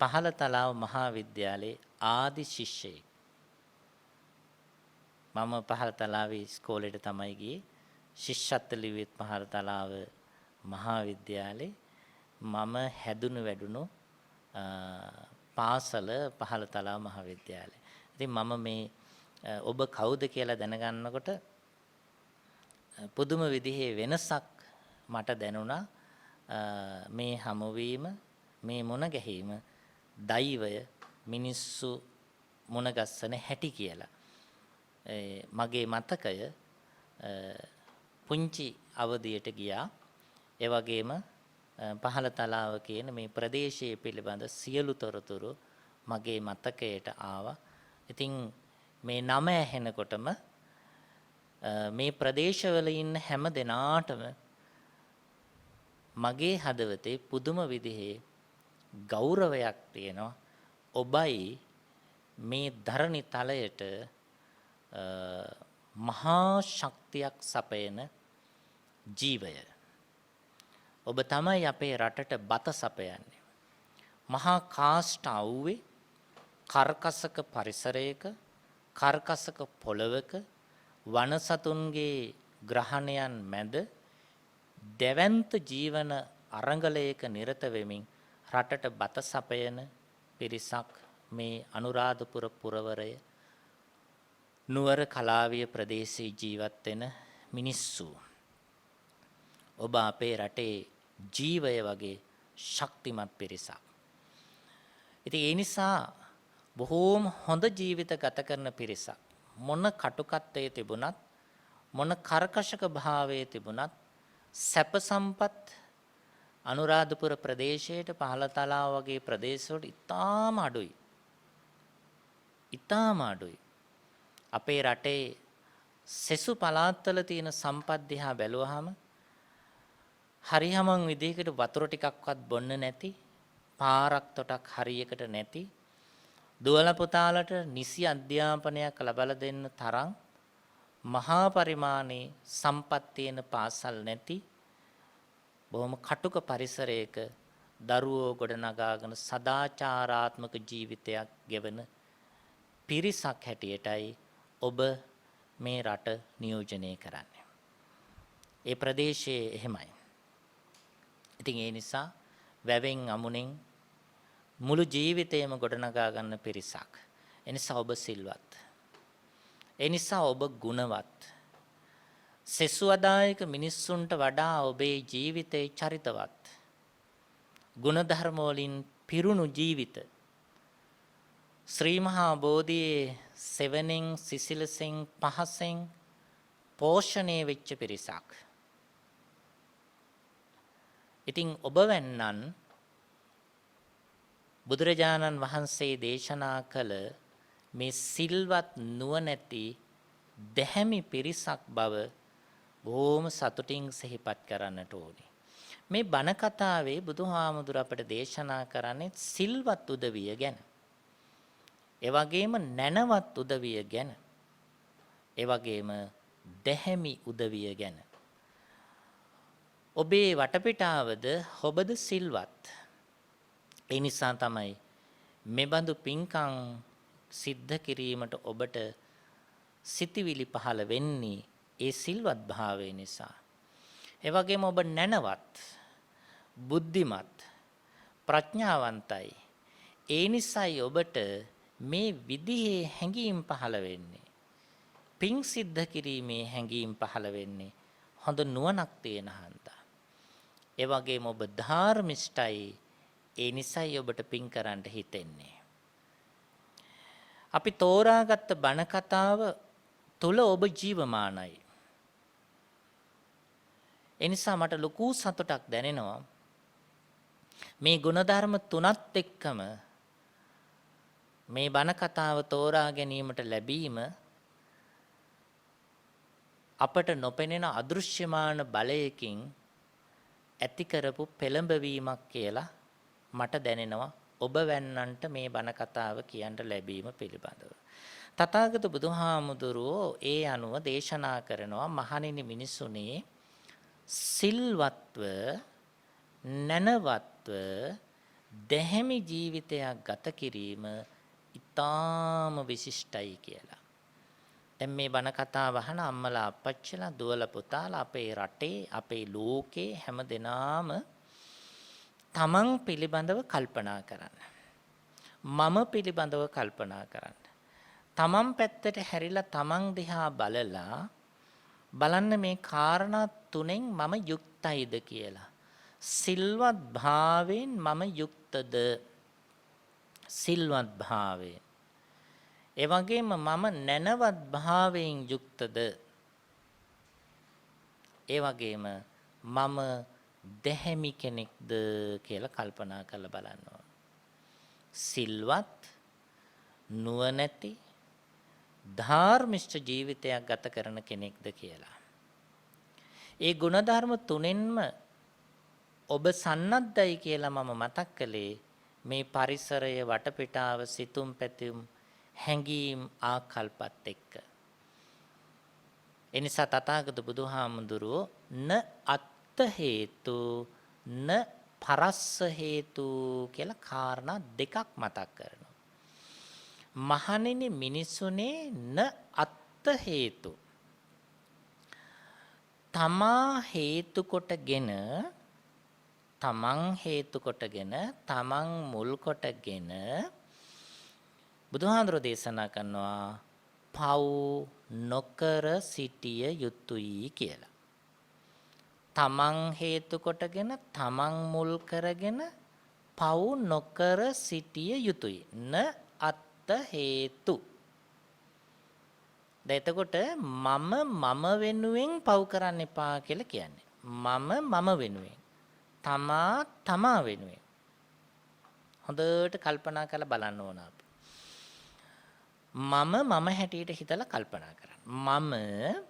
පහළතලාව මහා විද්‍යාලයේ ආදි ශිෂ්‍යයෙක්. මම පහළතලාවේ ඉස්කෝලේට තමයි ගියේ. ශිෂ්‍යත්ව ලිව්වෙත් පහළතලාව මහා විද්‍යාලේ. මම හැදුණු වැඩුණු පාසල පහළතලාව මහා විද්‍යාලය. ඉතින් මම මේ ඔබ කවුද කියලා දැනගන්නකොට පුදුම විදිහේ වෙනසක් මට දැනුණා. මේ හමුවීම, මේ මුණ ගැහිම දෛවය මිනිස්සු මුණ ගස්සන හැටි කියලා. මගේ මතකය පුංචි අවදියට ගියා. ඒ වගේම පහළතලාව කියන මේ ප්‍රදේශයේ පිළිබඳ සියලු තොරතුරු මගේ මතකයට ආවා. ඉතින් මේ නම ඇහෙනකොටම මේ ප්‍රදේශවල ඉන්න හැම දෙනාටම මගේ හදවතේ පුදුම විදිහේ ගෞරවයක් තියෙනවා. ඔබයි මේ ධරණි තලයට මහා ශක්තියක් සපයන ජීවය. ඔබ තමයි අපේ රටට බත සපයන්නේ. මහා කාෂ්ඨ අවුවේ කර්කසක පරිසරයක, කර්කසක පොළවක, වනසතුන්ගේ ග්‍රහණයන් මැද දැවැන්ත ජීවන අරගලයක නිරත වෙමින් රටට බත සපයන පිරිසක් මේ අනුරාධපුර පුරවරය නුවර කලාවිය ප්‍රදේශයේ ජීවත් වෙන මිනිස්සු. ඔබ අපේ රටේ ජීවය වගේ ශක්තිමත් පිරිසක්. ඉතින් ඒ නිසා බොහෝම හොඳ ජීවිත ගත කරන පිරිසක්. මොන කටුකත්වයේ තිබුණත්, මොන කර්කශක භාවයේ තිබුණත්, සැප සම්පත් අනුරාධපුර ප්‍රදේශයට පහළතලාව වගේ ප්‍රදේශවලට ඉතාම අඩුයි. ඉතාම අඩුයි. අපේ රටේ සෙසු පළාත්වල තියෙන සම්පත් දිහා බැලුවහම හරියමං විදිහකට වතුර ටිකක්වත් බොන්න නැති, පාරක් තොටක් හරියකට නැති, දුවල පුතාලට නිසි අධ්‍යාපනයක් ලබා දෙන්න තරම් මහා පරිමාණයේ සම්පත් තියෙන පාසල් නැති, බොහොම කටුක පරිසරයක දරුවෝ ගොඩනගාගෙන සදාචාරාත්මක ජීවිතයක් ගෙවන පිරිසක් හැටියටයි ඔබ මේ රට නියෝජනය කරන්නේ. ඒ ප්‍රදේශයේ එහෙමයි. ඉතින් ඒ නිසා වැවෙන් අමුණෙන් මුළු ජීවිතේම ගොඩනගා ගන්න පිරිසක්. ඒ නිසා ඔබ සිල්වත්. ඒ නිසා ඔබ ගුණවත්. සෙසුවදායක මිනිස්සුන්ට වඩා ඔබේ ජීවිතේ චරිතවත්. ගුණධර්ම වලින් පිරුණු ජීවිත. ශ්‍රී මහා බෝධියේ සෙවණෙන් සිසිලසෙන් පහසෙන් පෝෂණය වෙච්ච පිරිසක්. ඉතින් ඔබ වෙන්නන් බුදුරජාණන් වහන්සේ දේශනා කළ මේ සිල්වත් නුවණැති දැහැමි පිරිසක් බව බොහොම සතුටින් සිහිපත් කරන්නට ඕනේ. මේ බණ කතාවේ බුදුහාමුදුර අපට දේශනා කරන්නේ සිල්වත් උදවිය ගැන. ඒ වගේම නැනවත් උදවිය ගැන. ඒ වගේම දැහැමි උදවිය ගැන. ඔබේ වටපිටාවද ඔබද සිල්වත්. ඒ නිසා තමයි මෙබඳු පින්කම් සිද්ධ කිරීමට ඔබට සිතවිලි පහළ වෙන්නේ ඒ සිල්වත් භාවය නිසා. ඒ වගේම ඔබ නැනවත්, බුද්ධිමත්, ප්‍රඥාවන්තයි. ඒ නිසායි ඔබට මේ විදිහේ හැඟීම් පහළ වෙන්නේ. පින් සිද්ධ කිරීමේ හැඟීම් පහළ වෙන්නේ හොඳ නුවණක් තියෙන හන්දා. ඒ වගේම ඔබ ධාර්මිෂ්ඨයි. ඒ නිසායි ඔබට පින් කරන්න හිතෙන්නේ. අපි තෝරාගත්ත බණ කතාව තුල ඔබ ජීවමානයි. ඒ නිසා මට ලොකු සතුටක් දැනෙනවා. මේ ගුණධර්ම තුනත් එක්කම මේ බණ කතාව තෝරා ගැනීමට ලැබීම අපට නොපෙනෙන අදෘශ්‍යමාන බලයකින් ඇති කරපු පෙළඹවීමක් කියලා මට දැනෙනවා ඔබ වැන්නන්ට මේ බණ කතාව කියන්න ලැබීම පිළිබඳව. තථාගත බුදුහාමුදුරුවෝ ඒ අනුව දේශනා කරනවා මහණෙනි මිනිසුනේ සිල්වත්ව නැනවත්ව දැහැමි ජීවිතයක් ගත කිරීම ඊටාම විශිෂ්ටයි කියලා. දැන් මේ බණ කතාව අහන අම්මලා අප්පච්චිලා දුවලා පුතාලා අපේ රටේ අපේ ලෝකේ හැම දෙනාම තමන් පිළිබඳව කල්පනා කරන්න. මම පිළිබඳව කල්පනා කරන්න. තමන් පැත්තට හැරිලා තමන් දිහා බලන්න මේ කාරණා තුනෙන් මම යුක්තයිද කියලා. සිල්වත් භාවයෙන් මම යුක්තද? සිල්වත් භාවයෙන්. ඒ වගේම මම නැනවත් භාවයෙන් යුක්තද? ඒ වගේම මම දැහැමි කෙනෙක්ද කියලා කල්පනා කරලා බලන්න ඕන. සිල්වත්, නුවණැති, ධාර්මිෂ්ඨ ජීවිතයක් ගත කරන කෙනෙක්ද කියලා. ඒ ගුණධර්ම තුනෙන්ම ඔබ සන්නද්ධයි කියලා මම මතක් කළේ මේ පරිසරය වටපිටාව සිතුම් පැතුම් හැඟීම් ආකල්පත් එක්ක. එනිසා තථාගත බුදුහාමුදුරුවෝ න අත්ථ හේතු න පරස්ස හේතු කියලා කාරණා දෙකක් මතක් කරනවා. මහණෙනි මිනිසුනේ න අත්ථ හේතු තමා හේතු කොටගෙන තමන් හේතු කොටගෙන තමන් මුල් කොටගෙන බුදුහාඳුරෝ දේශනා කරනවා පව් නොකර සිටිය යුතුයි කියලා. තමන් හේතු කොටගෙන තමන් මුල් කරගෙන පව් නොකර සිටිය යුතුයි. න අත්ථ හේතු. එතකොට මම වෙනුවෙන් පව් කරන්න එපා කියලා කියන්නේ. මම වෙනුවෙන්. තමා වෙනුවෙන්. හොඳට කල්පනා කරලා බලන්න ඕන අපි. මම හැටියට හිතලා කල්පනා කරන්න.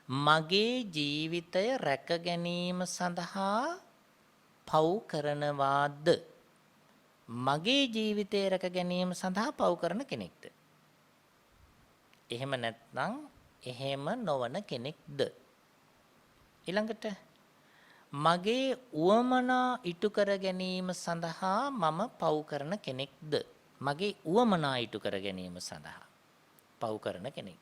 මගේ ජීවිතය රැක ගැනීම සඳහා පව් කරනවාද? මගේ ජීවිතය රැක ගැනීම සඳහා පව් කරන කෙනෙක්ද? එහෙම නැත්නම් එහෙම නොවන කෙනෙක්ද? ඊළඟට මගේ උවමනා ඉටු කර ගැනීම සඳහා මම පව් කරන කෙනෙක්ද? මගේ උවමනා ඉටු කර ගැනීම සඳහා පව් කරන කෙනෙක්.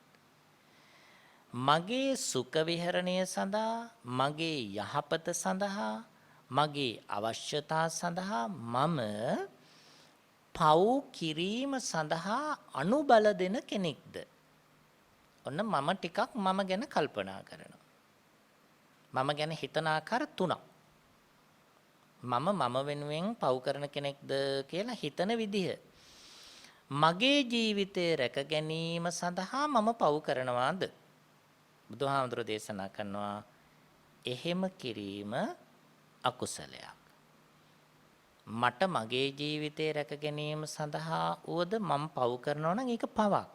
මගේ සුඛ විහරණය සඳහා, මගේ යහපත සඳහා, මගේ අවශ්‍යතා සඳහා මම පව් කිරීම සඳහා අනුබල දෙන කෙනෙක්ද? ඔන්න මම ටිකක් මම ගැන කල්පනා කරනවා. මම ගැන හිතන ආකාර තුනක්. මම වෙනුවෙන් පව් කරන කෙනෙක්ද කියලා හිතන විදිහ. මගේ ජීවිතය රැක ගැනීම සඳහා මම පව් කරනවාද? බුදුහාමුදුරෝ දේශනා කරනවා එහෙම කිරීම අකුසලයක්. මට මගේ ජීවිතය රැක ගැනීම සඳහා උවද මම පව් කරනවා නම් ඒක පවක්.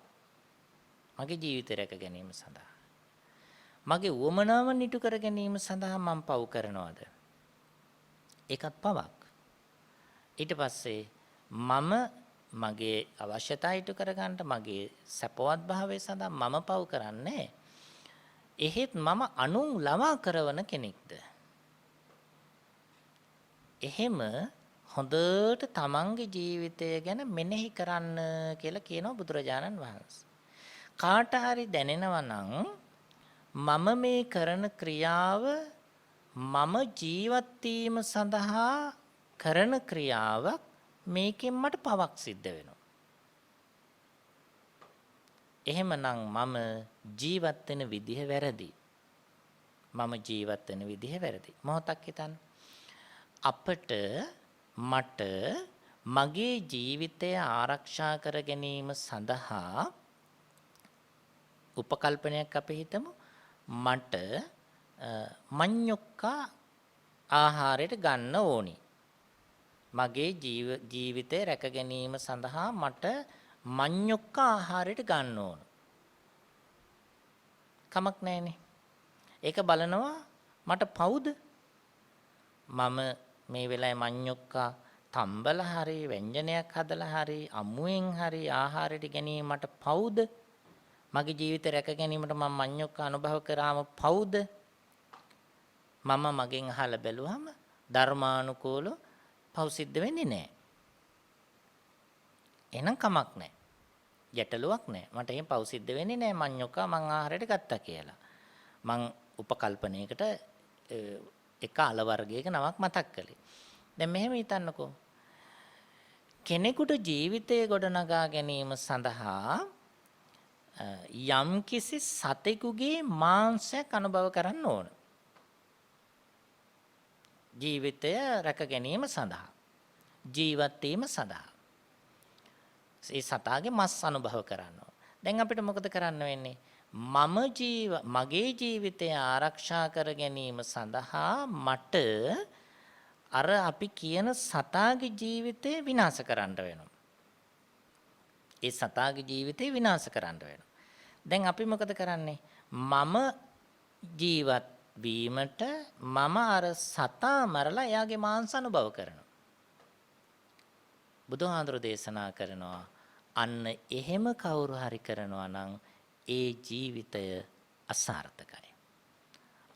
මගේ ජීවිතය රැක ගැනීම සඳහා. මගේ උවමනාව නිටු කර ගැනීම සඳහා මම පව් කරනවද? ඒකත් පවක්. ඊට පස්සේ මම මගේ අවශ්‍යතාවය ඉටු කරගන්න මගේ සපවත් භාවය සඳහා මම පව් කරන්නේ. එහෙත් මම අනුන් ළමා කරවන කෙනෙක්ද? එහෙම හොඳට තමන්ගේ ජීවිතය ගැන මෙනෙහි කරන්න කියලා කියනවා බුදුරජාණන් වහන්සේ. කාට හරි දැනෙනවා නම් මම මේ කරන ක්‍රියාව මම ජීවත් වීම සඳහා කරන ක්‍රියාවක් මේකෙන් මට පවක් සිද්ධ වෙනවා. එහෙමනම් මම ජීවත් වෙන විදිහ වැරදි. මම ජීවත් වෙන විදිහ වැරදි. මොහොතක් හිතන්න. අපට මට මගේ ජීවිතය ආරක්ෂා කර ගැනීම සඳහා උපකල්පනයක් අපි හිතමු. මට මඤ්ඤොක්කා ආහාරයට ගන්න ඕනි. මගේ ජීවිතය රැක ගැනීම සඳහා මට මඤ්ඤොක්කා ආහාරයට ගන්න ඕන. කමක් නැහැනේ. ඒක බලනවා මට පවුද? මම මේ වෙලාවේ මඤ්ඤොක්කා තම්බලා හරි ව්‍යංජනයක් හදලා හරි අමුයෙන් හරි ආහාරයට ගැනීම මට පවුද? මගේ ජීවිතය රැක ගැනීමට මම මඤ්ඤොක්කා අනුභව කරාම පවුද? මම මගෙන් අහලා බැලුවම ධර්මානුකූලව පව් සිද්ධ වෙන්නේ නැහැ. එහෙනම් කමක් නැහැ. ගැටලුවක් නැහැ. මට එහෙම පව් සිද්ධ වෙන්නේ නැහැ මඤ්ඤොක්කා මං ආහාරයට ගත්තා කියලා. මං උපකල්පනයකට එක අල වර්ගයක නමක් මතක් කළේ. දැන් මෙහෙම හිතන්නකෝ. කෙනෙකුට ජීවිතය ගොඩනගා ගැනීම සඳහා යම්කිසි සතෙකුගේ මාංශයක් අනුභව කරන්න ඕන. ජීවිතය රැක ගැනීම සඳහා ජීවත් වීම සඳහා ඒ සතාගේ මස් අනුභව කරන්න ඕන. දැන් අපිට මොකද කරන්න වෙන්නේ? මගේ ජීවිතය ආරක්ෂා කර ගැනීම සඳහා මට අර අපි කියන සතාගේ ජීවිතය විනාශ කරන්න වෙනවා. ඒ සතාගේ ජීවිතය විනාශ කරන්න වෙනවා. දැන් අපි මොකද කරන්නේ? මම ජීවත් වීමට මම අර සතා මරලා එයාගේ මාංශ අනුභව කරනවා. බුදුහාඳුර දේශනා කරනවා අන්න එහෙම කවුරු හරි කරනවා නම් ඒ ජීවිතය අසාර්ථකයි.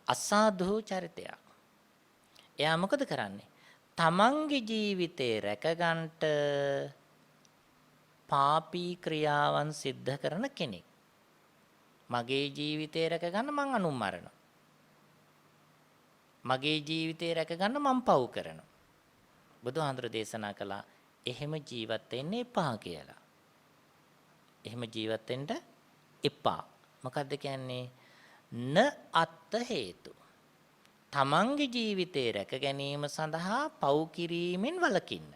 අසාධු චරිතයක්. එයා මොකද කරන්නේ? තමන්ගේ ජීවිතේ රැකගන්නට පාපී ක්‍රියාවන් සිද්ධ කරන කෙනෙක්. මගේ ජීවිතේ රැකගන්න මං අනුන් මරනවා. මගේ ජීවිතේ රැකගන්න මං පව් කරනවා. බුදුහාඳුර දේශනා කළා එහෙම ජීවත් වෙන්න එපා කියලා. එහෙම ජීවත් වෙන්න එපා. මොකද්ද කියන්නේ? න අත්ත හේතු. තමන්ගේ ජීවිතේ රැක ගැනීම සඳහා පව් කිරීමෙන් වළකින්න.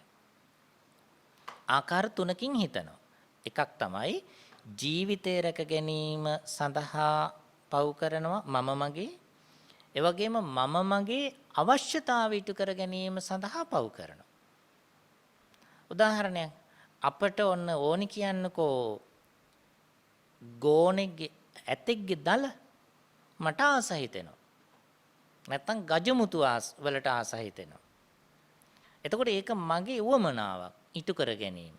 ආකාර තුනකින් හිතනවා. එකක් තමයි ජීවිතේ රැක ගැනීම සඳහා පව් කරනවා මම මගේ. ඒ වගේම මම මගේ අවශ්‍යතාවය ඉටු කර ගැනීම සඳහා පව් කරනවා. උදාහරණයක් අපට ඔන්න ඕනි කියන්නකෝ ගෝණෙක්ගේ ඇතෙක්ගේ දල මට ආස හිතෙනවා. නැත්තම් ගජමුතු වලට ආස හිතෙනවා. එතකොට ඒක මගේ උවමනාවක් ඉටු කර ගැනීම.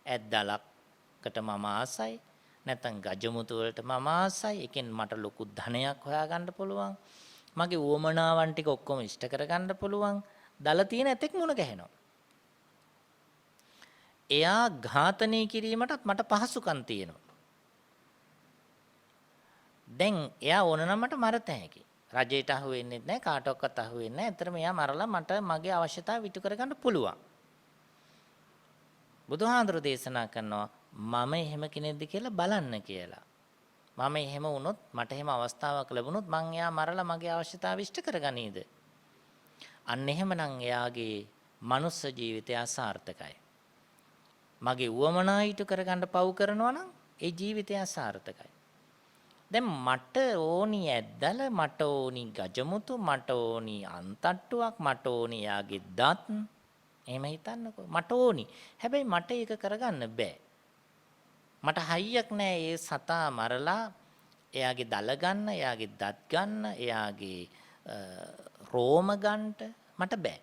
ඇද්දලකට මම ආසයි. නැත්තම් ගජමුතු වලට මම ආසයි. එකෙන් මට ලොකු ධනයක් හොයාගන්න පුළුවන්. මගේ උවමනාවන් ටික ඔක්කොම ඉෂ්ට කරගන්න පුළුවන්. දල තියෙන ඇතෙක් මුණ ගැහෙනවා. එයා ඝාතනය කිරීමටත් මට පහසුකම් තියෙනවා. දැන් එයා ඕන නම් මට මරත හැකි. රජයට අහු වෙන්නේ නැහැ කාටවත් අහු වෙන්නේ නැහැ. ඇත්තටම එයා මරලා මට මගේ අවශ්‍යතාව ඉටු කරගන්න පුළුවන්. බුදුහාඳුර දේශනා කරනවා මම එහෙම කෙනෙක්ද කියලා බලන්න කියලා. මම එහෙම වුණොත් මට එහෙම අවස්ථාවක් ලැබුණොත් මං එයා මරලා මගේ අවශ්‍යතාව ඉෂ්ට කරගනීද? අන්න එහෙමනම් එයාගේ මනුස්ස ජීවිතය අසාර්ථකයි. මගේ උවමනා ඉටු කරගන්න පව් කරනවා නම් ඒ ජීවිතය අසාර්ථකයි. දැන් මට ඕනි ඇද්දල මට ඕනි ගජමුතු මට ඕනි අන්තට්ටුවක් මට ඕනි යාගේ දත් එහෙම හිතන්නකෝ. මට ඕනි. හැබැයි මට ඒක කරගන්න බෑ. මට හයියක් නෑ ඒ සතා මරලා එයාගේ දල ගන්න, එයාගේ දත් ගන්න, එයාගේ රෝම ගන්නට මට බෑ.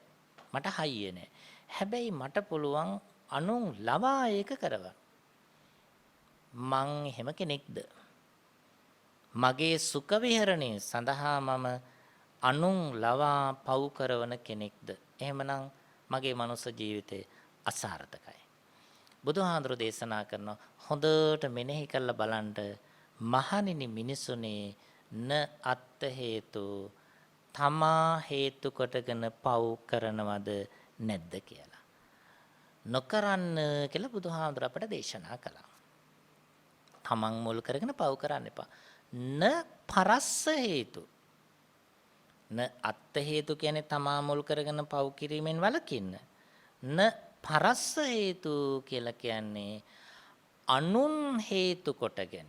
මට හයිය නෑ. හැබැයි මට පුළුවන් අනුන් ලවා ඒක කරවන්න. මං එහෙම කෙනෙක්ද? මගේ සුඛ විහරණය සඳහා මම අනුන් ලවා පව් කරවන කෙනෙක්ද? එහෙමනම් මගේ මනුස්ස ජීවිතය අසාර්ථකයි. බුදුහාඳුර දේශනා කරන හොඳට මෙනෙහි කරලා බලන්න මහණෙනි මිනිසුනේ න අත්ත හේතු තමා හේතු කොටගෙන පව් කරනවද නැද්ද කියලා. නොකරන්න කියලා බුදුහාඳුර අපට දේශනා කළා. තමන් මුල් කරගෙන පව් කරන්න එපා. න පරස්ස හේතු. න අත්ත හේතු කියන්නේ තමා මුල් කරගෙන පව් කිරීමෙන් වළකින්න. න පරස්ස හේතු කියලා කියන්නේ අනුන් හේතු කොටගෙන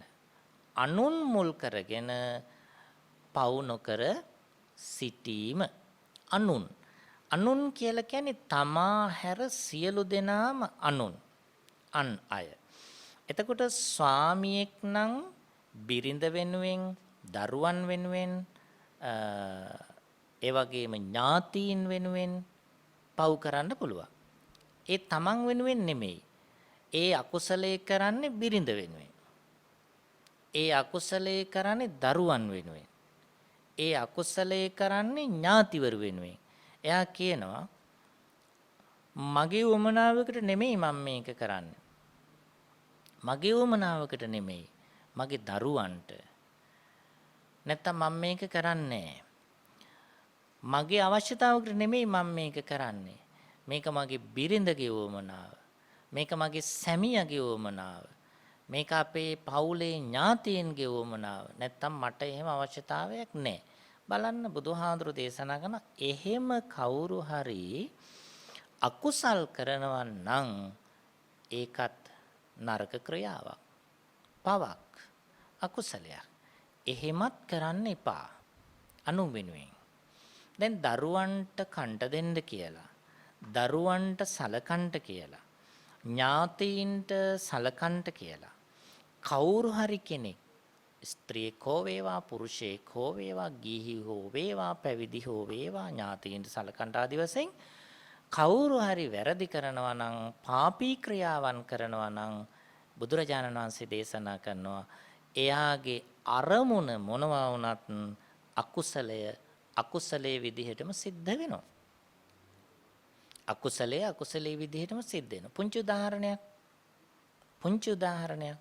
අනුන් මුල් කරගෙන පව් නොකර සිටීම. අනුන් කියලා කියන්නේ තමා හැර සියලු දෙනාම අනුන් අන් අය. එතකොට ස්වාමියෙක් නම් බිරිඳ වෙනුවෙන් දරුවන් වෙනුවෙන් ඒ වගේම ඥාතීන් වෙනුවෙන් පව් කරන්න පුළුවන්. ඒ තමන් වෙනුවෙන් නෙමෙයි. ඒ අකුසලයේ කරන්නේ බිරිඳ වෙනුවෙන්. ඒ අකුසලයේ කරන්නේ දරුවන් වෙනුවෙන්. ඒ අකුසලයේ කරන්නේ ඥාතිවරු වෙනුවෙන්. එයා කියනවා මගේ උමනාවකට නෙමෙයි මම මේක කරන්නේ. මගේ උමනාවකට නෙමෙයි. මගේ දරුවන්ට. නැත්තම් මම මේක කරන්නේ මගේ අවශ්‍යතාවකට නෙමෙයි මම මේක කරන්නේ. මේක මගේ බිරිඳගේ උවමනාව. මේක මගේ සැමියාගේ උවමනාව. මේක අපේ පවුලේ ඥාතීන්ගේ උවමනාව. නැත්තම් මට එහෙම අවශ්‍යතාවයක් නැහැ. බලන්න බුදුහාඳුරු දේශනා කරන එහෙම කවුරු හරි අකුසල් කරනවා නම් ඒකත් නරක ක්‍රියාවක්. පවක්. අකුසලයක්. එහෙමත් කරන්න එපා. අනුන් වෙනුවෙන්. දැන් දරුවන්ට කන්ට දෙන්න කියලා. දරුවන්ට සලකන්ට කියලා. ඥාතීන්ට සලකන්ට කියලා. කවුරු හරි කෙනෙක් ස්ත්‍රියෙක් හෝ වේවා පුරුෂයෙක් හෝ වේවා ගිහි හෝ වේවා පැවිදි හෝ වේවා ඥාතීන්ට සලකන්ට ආදි වශයෙන් කවුරු හරි වැරදි කරනවා නම් පාපී ක්‍රියාවන් කරනවා නම් බුදුරජාණන් වහන්සේ දේශනා කරනවා එයාගේ අරමුණ මොනවා වුණත් අකුසලයේ විදිහටම සිද්ධ වෙනවා. අකුසලයේ විදිහටම සිද්ධ වෙනවා. පුංචි උදාහරණයක්.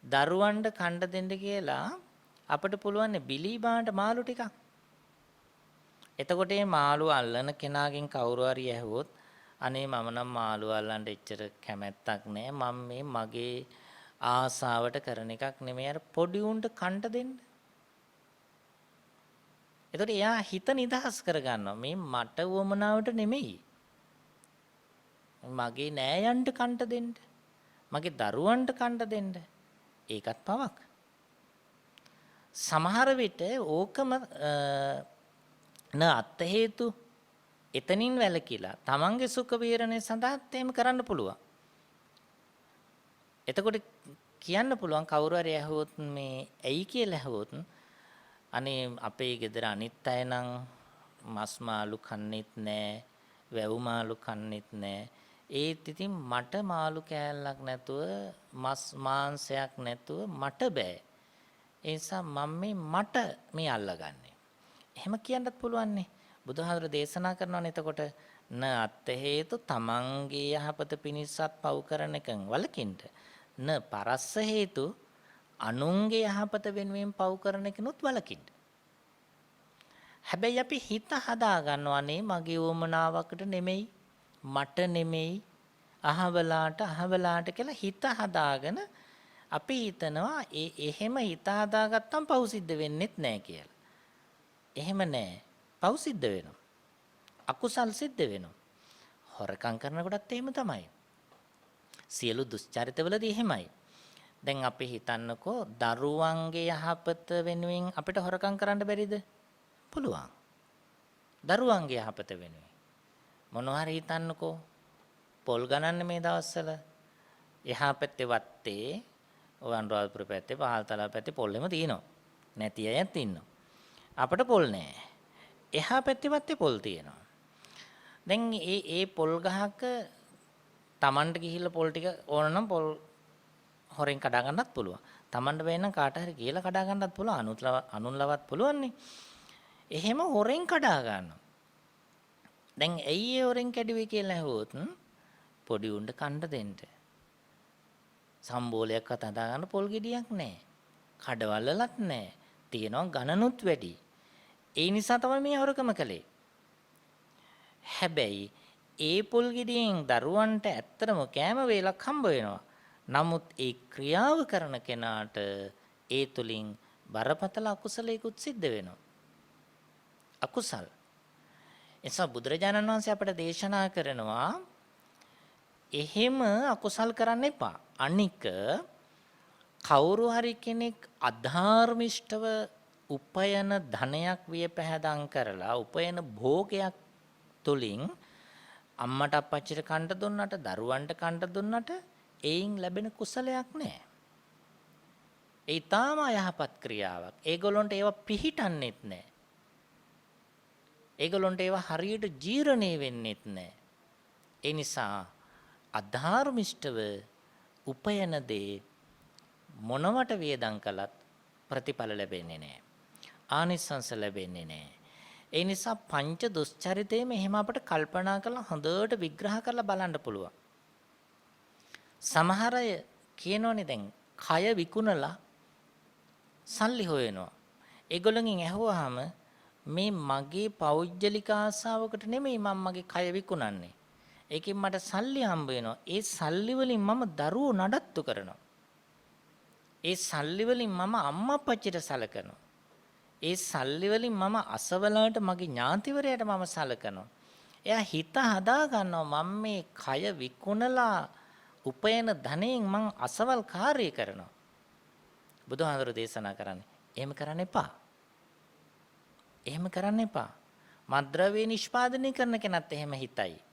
දරුවන්ට කණ්ඩ දෙන්න කියලා අපිට පුළුවන් බිලී බාන්න මාළු ටිකක්. එතකොට මේ මාළු අල්ලන කෙනාගෙන් කවුරු හරි ඇහුවොත් අනේ මම නම් මාළු අල්ලන්න එච්චර කැමැත්තක් නැහැ. මම මේ මගේ ආසාවට කරන එකක් නෙමෙයි අර පොඩි උන්ට කණ්ඩ දෙන්න. එතකොට එයා හිත නිදහස් කරගන්නවා. මේ මට වමනාවට නෙමෙයි. මගේ නෑයන්ට කණ්ඩ දෙන්න. මගේ දරුවන්ට කණ්ඩ දෙන්න. ඒකත් පවක්. සමහර විට ඕකම න අත්ත හේතු එතනින් වැළකීලා තමන්ගේ සුඛ විහරණය සඳහාත් එහෙම කරන්න පුළුවන්. එතකොට කියන්න පුළුවන් කවුරු හරි ඇහුවොත් මේ ඇයි කියලා ඇහුවොත් අනේ අපේ ගෙදර අනිත් අය නම් මස් මාළු කන්නේත් නැහැ, වැව් මාළු කන්නේත් නැහැ. ඒත් ඉතින් මට මාළු කෑල්ලක් නැතුව මස් මාංශයක් නැතුව මට බෑ. ඒ නිසා මට මේ අල්ලගන්නේ. එහෙම කියන්නත් පුළුවන් නේ. බුදුහාමර දේශනා කරනවානේ එතකොට න අත්ත හේතු තමන්ගේ යහපත පිණිසත් පව් කරන එකෙන් වලකින්න. න පරස්ස හේතු අනුන්ගේ යහපත වෙනුවෙන් පව් කරන එකනොත් වලකින්න. හැබැයි අපි හිත හදා ගන්නවානේ මගේ වමනාවකට නෙමෙයි, මට නෙමෙයි, අහවලාට කියලා හිත හදාගෙන අපි හිතනවා එහෙම හිත හදාගත්තම් පව් සිද්ධ වෙන්නෙත් නැහැ කියලා. එහෙම නැහැ. පව් සිද්ධ වෙනවා. අකුසල් සිද්ධ වෙනවා. හොරකම් කරනකොටත් එහෙම තමයි. සියලු දුස්චරිතවලදී එහෙමයි. දැන් අපි හිතන්නකෝ දරුවන්ගේ යහපත වෙනුවෙන් අපිට හොරකම් කරන්න බැරිද? පුළුවන්. දරුවන්ගේ යහපත වෙනුවෙන්. මොනවා හරි හිතන්නකෝ. පොල් ගණන් මේ දවස්වල එහා පැත්තේ වත්තේ ඔය අනුරාධපුර පැත්තේ පහල්තලා පැත්තේ පොල්ෙම තියෙනවා. නැති අයත් ඉන්නවා. අපිට පොල් නැහැ. එහා පැත්තේ වත්තේ පොල් තියෙනවා. දැන් ඒ පොල් ගහක Tamanට ගිහිල්ලා පොල් ටික ඕන නම් පොල් හොරෙන් කඩා ගන්නත් පුළුවන්. Tamanට බෑ නම් කාට හරි කියලා කඩා ගන්නත් පුළුවන්. අනුන්ලවත් පුළුවන් නේ. එහෙම හොරෙන් කඩා ගන්නවා. දැන් ඇයි ඒ හොරෙන් කැඩුවේ කියලා ඇහුවොත් පොඩි උණ්ඩ කන්න දෙන්න. සම්බෝලයක්වත් හදා ගන්න පොල් ගෙඩියක් නැහැ. කඩවලලත් නැහැ. තියෙනවා ගණනුත් වැඩි. ඒ නිසා තමයි මේ හොරකම කළේ. හැබැයි ඒ පොල් ගෙඩියෙන් දරුවන්ට ඇත්තටම කෑම වේලක් හම්බ වෙනවා. නමුත් ඒ ක්‍රියාව කරන කෙනාට ඒ තුලින් බරපතල අකුසලයකුත් සිද්ධ වෙනවා. අකුසල්. එසා බුදුරජාණන් වහන්සේ අපට දේශනා කරනවා එහෙම අකුසල් කරන්න එපා. අනික කවුරු හරි කෙනෙක් අධාර්මිෂ්ඨව උපයන ධනයක් වියපැහැදම් කරලා උපයන භෝගයක් තුලින් අම්මට අප්පච්චිට කන්න දුන්නට දරුවන්ට කන්න දුන්නට ඒයින් ලැබෙන කුසලයක් නැහැ. ඒ තාම යහපත් ක්‍රියාවක්. ඒගොල්ලන්ට ඒව පිහිටන්නෙත් නැහැ. ඒගොල්ලන්ට ඒව හරියට ජීර්ණේ වෙන්නෙත් නැහැ. ඒ නිසා අධාර්මිෂ්ඨව උපයන දේ මොනවට වේදම් කළත් ප්‍රතිඵල ලැබෙන්නේ නැහැ. ආනිසංස ලැබෙන්නේ නැහැ. ඒ නිසා පංච දුස්චරිතේම එහෙම අපිට කල්පනා කරලා හොඳට විග්‍රහ කරලා බලන්න පුළුවන්. සමහර අය කියනෝනේ දැන් කය විකුණලා සල්ලි හොයනවා. ඒගොල්ලන්ගෙන් ඇහුවාම මේ මගේ පෞද්ගලික ආසාවකට නෙමෙයි මම මගේ කය විකුණන්නේ. ඒකෙන් මට සල්ලි හම්බ වෙනවා. ඒ සල්ලි වලින් මම දරුවෝ නඩත්තු කරනවා. ඒ සල්ලි වලින් මම අම්මා අප්පච්චිට සලකනවා. ඒ සල්ලි වලින් මම අසවලාට මගේ ඥාතිවරයාට මම සලකනවා. එයා හිත හදා ගන්නවා මම මේ කය විකුණලා උපයන ධනෙන් මං අසවල් කාර්යය කරනවා. බුදුහාඳුර දේශනා කරන්නේ එහෙම කරන්න එපා. එහෙම කරන්න එපා. මද්ද්‍රව්‍ය නිෂ්පාදනය කරන කෙනත් එහෙම හිතයි.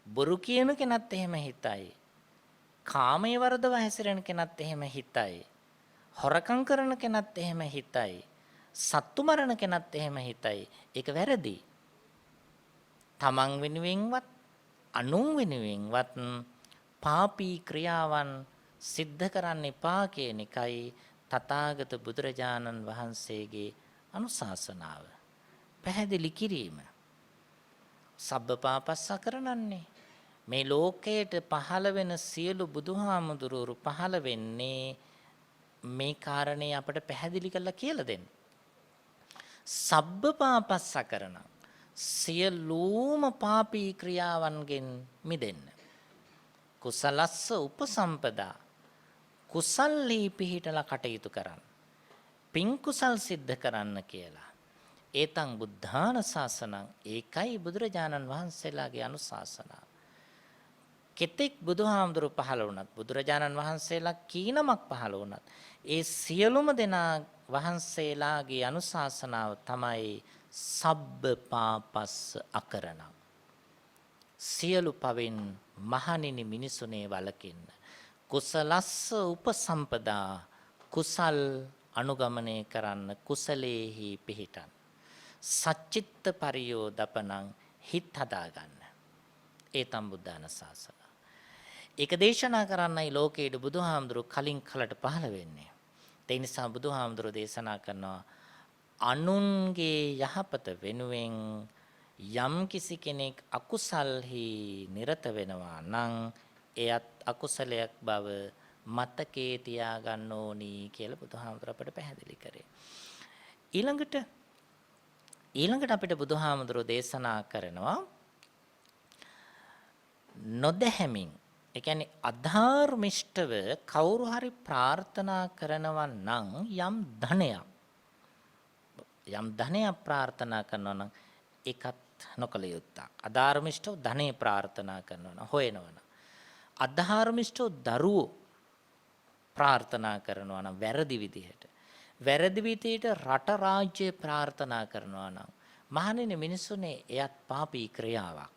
බොරු කියන කෙනත් එහෙම හිතයි. කාමයේ වරදව හැසිරෙන කෙනත් එහෙම හිතයි. හොරකම් කරන කෙනත් එහෙම හිතයි. සත්තු මරණ කෙනත් එහෙම හිතයි. ඒක වැරදි. තමන් වෙනුවෙන්වත් අනුන් වෙනුවෙන්වත් පාපී ක්‍රියාවන් සිද්ධ කරන්න එපා කියන එකයි තථාගත බුදුරජාණන් වහන්සේගේ අනුශාසනාව. පැහැදිලි කිරීම. සබ්බපාපස්සකරණන්නේ මේ ලෝකයට පහළ වෙන සියලු බුදුහාමුදුරුවෝ පහළ වෙන්නේ මේ කාරණේ අපට පැහැදිලි කරලා කියලා දෙන්න. සබ්බපාපස්සකරණ සියලුම පාපී ක්‍රියාවන්ගෙන් මිදෙන්න. කුසලස්ස උපසම්පදා කුසල්හි පිහිටලා කටයුතු කරන්න. පින් කුසල් සිද්ධ කරන්න කියලා. ඒතං බුද්ධාන ශාසනං ඒකයි බුදුරජාණන් වහන්සේලාගේ අනුශාසනාව. කෙතෙක් බුදුහාමුදුරු පහළ වුණත් බුදුරජාණන් වහන්සේලා කීනමක් පහළ වුණත් ඒ සියලුම දෙනා වහන්සේලාගේ අනුශාසනාව තමයි සබ්බ පාපස්ස අකරණං. සියලු පවෙන් මහණෙනි මිනිසුනේ වලකින්න. කුසලස්ස උපසම්පදා කුසල් අනුගමනය කරන්න කුසලේහි පිහිටන්. සච්චිත්ත පරියෝදපනං හිත හදාගන්න. ඒ තම් බුද්ධාන ශාසන. ඒක දේශනා කරන්නයි ලෝකයේ බුදුහාමුදුරු කලින් කලට පහළ වෙන්නේ. ඒ නිසා බුදුහාමුදුරු දේශනා කරනවා අනුන්ගේ යහපත වෙනුවෙන් යම් කිසි කෙනෙක් අකුසල්හි නිරත වෙනවා නම් එයත් අකුසලයක් බව මතකේ තියාගන්න ඕනි කියලා බුදුහාමුදුර අපට පැහැදිලි කරේ. ඊළඟට අපිට බුදුහාමුදුරෝ දේශනා කරනවා නොදැහැමින් ඒ කියන්නේ අධාර්මිෂ්ඨව කවුරු හරි ප්‍රාර්ථනා කරනවා නම් යම් ධනයක් ප්‍රාර්ථනා කරනවා නම් ඒකත් නොකළ යුත්තක්. අධාර්මිෂ්ඨව ධනෙ ප්‍රාර්ථනා කරනවා නම් හොයනවා නම් අධාර්මිෂ්ඨව දරුවෝ ප්‍රාර්ථනා කරනවා නම් වැරදි විදිහට රට රාජ්‍ය ප්‍රාර්ථනා කරනවා නම් මහණෙනි මිනිසුනේ එයත් පාපී ක්‍රියාවක්.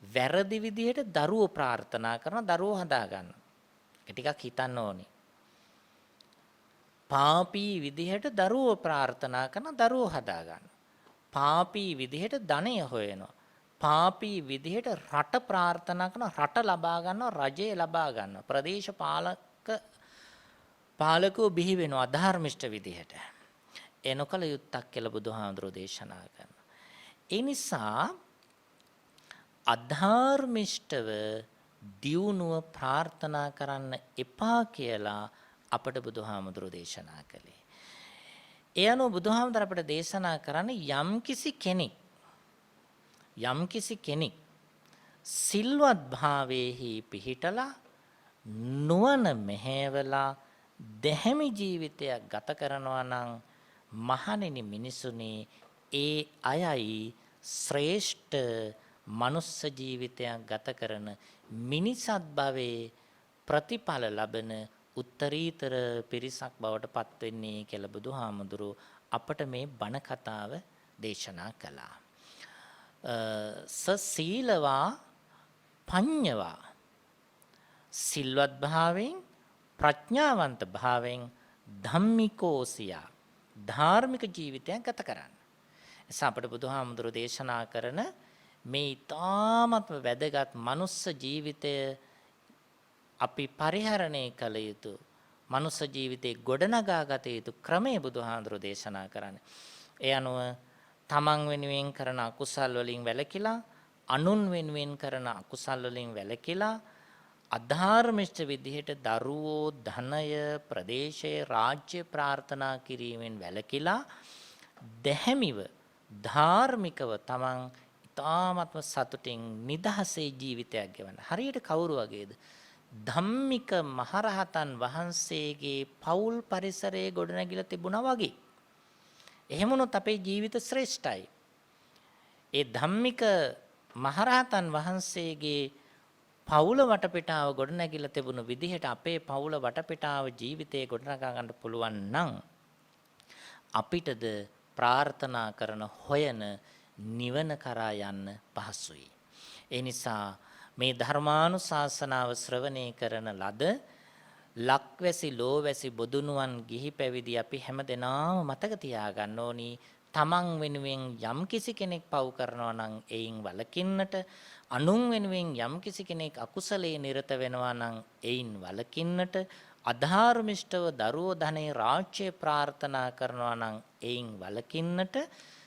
වැරදි විදිහට දරුවෝ ප්‍රාර්ථනා කරන දරුවෝ හදා ගන්න. ඒ ටිකක් හිතන්න ඕනේ. පාපී විදිහට දරුවෝ ප්‍රාර්ථනා කරන දරුවෝ හදා ගන්න. පාපී විදිහට ධනය හොයනවා. පාපී විදිහට රට ප්‍රාර්ථනා කරන රට ලබා ගන්නවා, රජය ලබා ගන්නවා. ප්‍රදේශ පාලකෝ බිහි වෙනවා අධර්මිෂ්ඨ විදිහට. එනකල යුත්තක් කියලා බුදුහාමුදුරෝ දේශනා කරනවා. ඒ නිසා අධර්මිෂ්ඨව දියුණුව ප්‍රාර්ථනා කරන්න එපා කියලා අපට බුදුහාමුදුරෝ දේශනා කළේ. ඒ අනුව බුදුහාමුදුර අපට දේශනා කරන්නේ යම්කිසි කෙනෙක් සිල්වත් භාවයේහි පිහිටලා නුවණ මෙහෙवला දැහැමි ජීවිතයක් ගත කරනවා නම් මහණෙනි මිනිසුනි ඒ අයයි ශ්‍රේෂ්ඨ මනුස්ස ජීවිතයක් ගත කරන මිනිසත් භවයේ ප්‍රතිඵල ලබන උත්තරීතර පිරිසක් බවට පත් වෙන්නේ කියලා බුදුහාමුදුරුවෝ අපට මේ බණ කතාව දේශනා කළා. සීලවා පඤ්ඤවා සිල්වත් භාවයෙන් ප්‍රඥාවන්ත භාවයෙන් ධම්මිකෝසියා ධාර්මික ජීවිතයක් ගත කරන්න. එසා අපට බුදුහාමුදුරුවෝ දේශනා කරන මේ ඊ타මත්ම වැදගත් මනුස්ස ජීවිතය අපි පරිහරණය කළ යුතු මනුස්ස ජීවිතේ ගොඩනගා ගත යුතු ක්‍රමය බුදුහාමුදුරුවෝ දේශනා කරන්නේ. ඒ අනුව තමන් වෙනුවෙන් කරන අකුසල් වලින් වැළකීලා අනුන් වෙනුවෙන් කරන අකුසල් වලින් වැළකීලා අධාර්මිෂ්ඨ විදිහට දරුවෝ ධනය ප්‍රදේශය රාජ්‍ය ප්‍රාර්ථනා කිරීමෙන් වැළකීලා දැහැමිව ධාර්මිකව තමන් ඊ타මත්ම සතුටින් නිදහසේ ජීවිතයක් ගෙවන්න. හරියට කවුරු වගේද? ධම්මික මහරහතන් වහන්සේගේ පෞල් පරිසරයේ ගොඩනැගිලා තිබුණා වගේ. එහෙම වුණොත් අපේ ජීවිත ශ්‍රේෂ්ඨයි. ඒ ධම්මික මහරහතන් වහන්සේගේ පෞල වටපිටාව ගොඩනැගිලා තිබුණු විදිහට අපේ පෞල වටපිටාව ජීවිතේ ගොඩනගා ගන්න පුළුවන් නම් අපිටද ප්‍රාර්ථනා කරන හොයන නිවන කරා යන්න පහසුයි. ඒ නිසා මේ ධර්මානුශාසනාව ශ්‍රවණය කරන ලද ලක්වැසි ලෝවැසි බොදුනුවන් ගිහි පැවිදි අපි හැමදෙනාම මතක තියාගන්න ඕනි. තමන් වෙනුවෙන් යම්කිසි කෙනෙක් පව් කරනවා නම් එයින් වළකින්නට, අනුන් වෙනුවෙන් යම්කිසි කෙනෙක් අකුසලයේ නිරත වෙනවා නම් එයින් වළකින්නට, අධාර්මිෂ්ඨව දරුවෝ ධනේ රාජ්‍ය ප්‍රාර්ථනා කරනවා නම් එයින් වළකින්නට,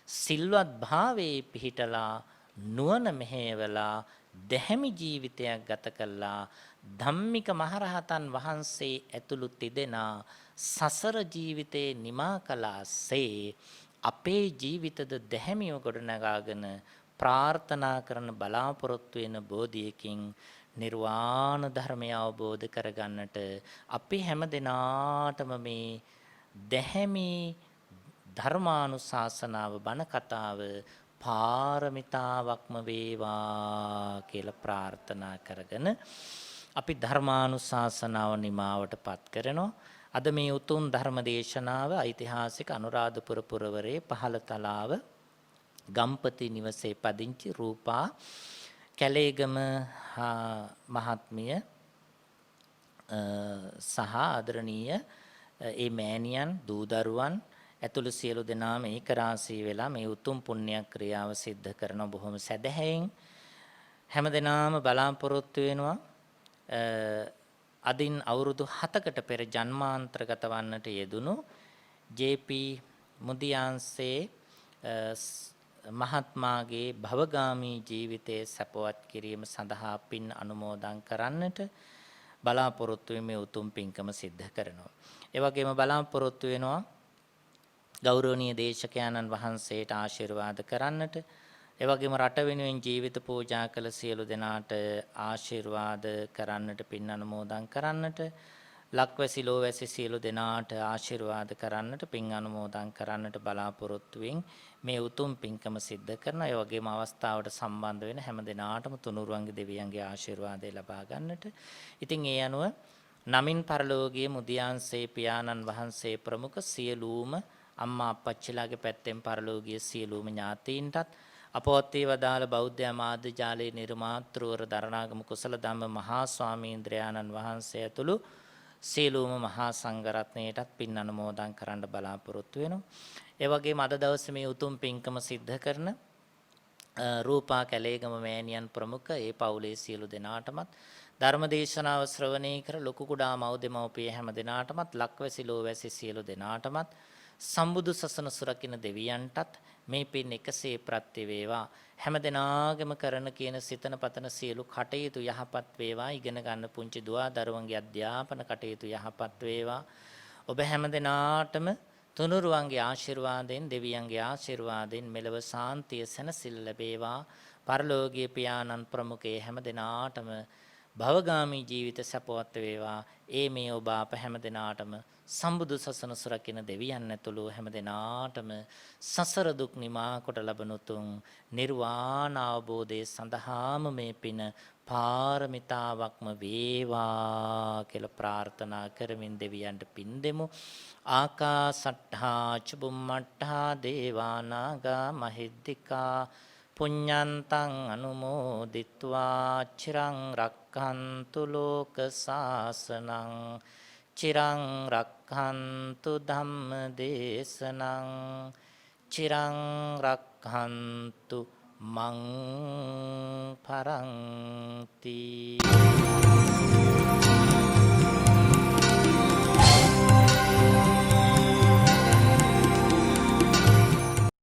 සිල්වත් භාවයේ පිහිටලා නුවණ මෙහෙवला දැහැමි ජීවිතයක් ගත කළා ධම්මික මහරහතන් වහන්සේ ඇතුළු තිදෙනා සසර ජීවිතේ නිමා කළාසේ අපේ ජීවිතද දැහැමිව ගොඩනගාගෙන ප්‍රාර්ථනා කරන බලාපොරොත්තු වෙන බෝධියකින් නිර්වාණ ධර්මය අවබෝධ කරගන්නට අපි හැම දිනාටම මේ දැහැමි ධර්මානුශාසනාව බණ කතාව පාරමිතාවක්ම වේවා කියලා ප්‍රාර්ථනා කරගෙන අපි ධර්මානුශාසනාව නිමාවටපත් කරනවා. අද මේ උතුම් ධර්ම දේශනාව ඓතිහාසික අනුරාධපුර පුරවරේ පහළතලාව ගම්පති නිවසේ පදිංචි රූපා කැලේගම මහත්මිය සහ ආදරණීය ඒ මෑණියන් දූ දරුවන් ඇතුළු සියලු දෙනාම ඒක රාශී වෙලා මේ උතුම් පුණ්‍ය ක්‍රියාව සිද්ධ කරන බොහොම සැදැහැයෙන් හැම දිනාම බලාපොරොත්තු වෙනවා. අදින් අවුරුදු 7කට පෙර ජන්මාන්තරගත වන්නට යෙදුණු ජේ.පී. මුදියන්සේ මහත්මාගේ භවගාමී ජීවිතයේ සපවත් කිරීම සඳහා පින් අනුමෝදන් කරන්නට බලාපොරොත්තු වෙමි. උතුම් පින්කම සිද්ධ කරනවා. ඒ වගේම බලාපොරොත්තු වෙනවා ගෞරවනීය දේශකයන්න් වහන්සේට ආශිර්වාද කරන්නට, ඒ වගේම රට වෙනුවෙන් ජීවිත පූජා කළ සියලු දෙනාට ආශිර්වාද කරන්නට පින් අනුමෝදන් කරන්නට, ලක්වැසි ලෝවැසි සියලු දෙනාට ආශිර්වාද කරන්නට පින් අනුමෝදන් කරන්නට බලාපොරොත්තු වෙමින් මේ උතුම් පින්කම සිද්ධ කරනවා. ඒ වගේම අවස්ථාවට සම්බන්ධ වෙන හැම දෙනාටම තුනුරුවන්ගේ දෙවියන්ගේ ආශිර්වාදය ලබා ගන්නට. ඉතින් ඒ අනුව නමින් පරලෝකීය මුදියන්සේ පියාණන් වහන්සේ ප්‍රමුඛ සියලුම අම්මා අප්පච්චිලාගේ පැත්තෙන් පරලෝකීය සියලුම ඥාතීන්ටත් අපවත්තේ වදාළ බෞද්ධ මාධ්‍ය ජාලයේ නිර්මාතෘවර දරණාගම කුසල ධම්ම මහා ස්වාමීන්ද්‍රයාණන් වහන්සේ ඇතුළු සියලුම මහා සංඝරත්නයටත් පින් අනුමෝදන් කරන්න බලාපොරොත්තු වෙනවා. ඒ වගේම අද දවසේ මේ උතුම් පින්කම සිද්ධ කරන රූපා කැලේගම මෑණියන් ප්‍රමුඛ ඒ පවුලේ සියලු දෙනාටමත් ධර්මදේශනාව ශ්‍රවණය කර ලොකු කුඩා මව් දෙමව්පිය හැම දෙනාටමත් ලක්වැසි ලෝවැසි සියලු දෙනාටමත් සම්බුදු සසුන සුරකින්න දෙවියන්ටත් මේ පින් එකසේ ප්‍රත්‍ය වේවා. හැම දෙනාගම කරන කියන සිතන පතන සියලු කටයුතු යහපත් වේවා. ඉගෙන ගන්න පුංචි දුවා දරුවන්ගේ අධ්‍යාපන කටයුතු යහපත් වේවා. ඔබ හැම දෙනාටම තුනුරුවන්ගේ ආශිර්වාදයෙන් දෙවියන්ගේ ආශිර්වාදයෙන් මෙලව සාන්තිය සැනසෙල්ල ලැබේවා. පරලෝකීය පියාණන් ප්‍රමුඛේ හැම දෙනාටම භවගාමී ජීවිත සපවත් වේවා. ඒ මේ ඔබ අප හැම දෙනාටම සම්බුදු සසුන සුරකින්න දෙවියන් ඇතුළු හැම දෙනාටම සසර දුක් නිමා කොට ලබන උතුම් නිර්වාණ අවබෝධයේ සඳහාම මේ පින පාරමිතාවක්ම වේවා කියලා ප්‍රාර්ථනා කරමින් දෙවියන්ට පින් දෙමු. ආකාසට්ඨා චුම්මට්ඨා දේවා නාග මහිද්దికා පුඤ්ඤන්තං අනුමෝදිත්වා චිරං රක්ඛන්තු ලෝක සාසනං චිරං රක්ඛන්තු ධම්ම දේශනං චිරං රක්ඛන්තු මං පරන්ති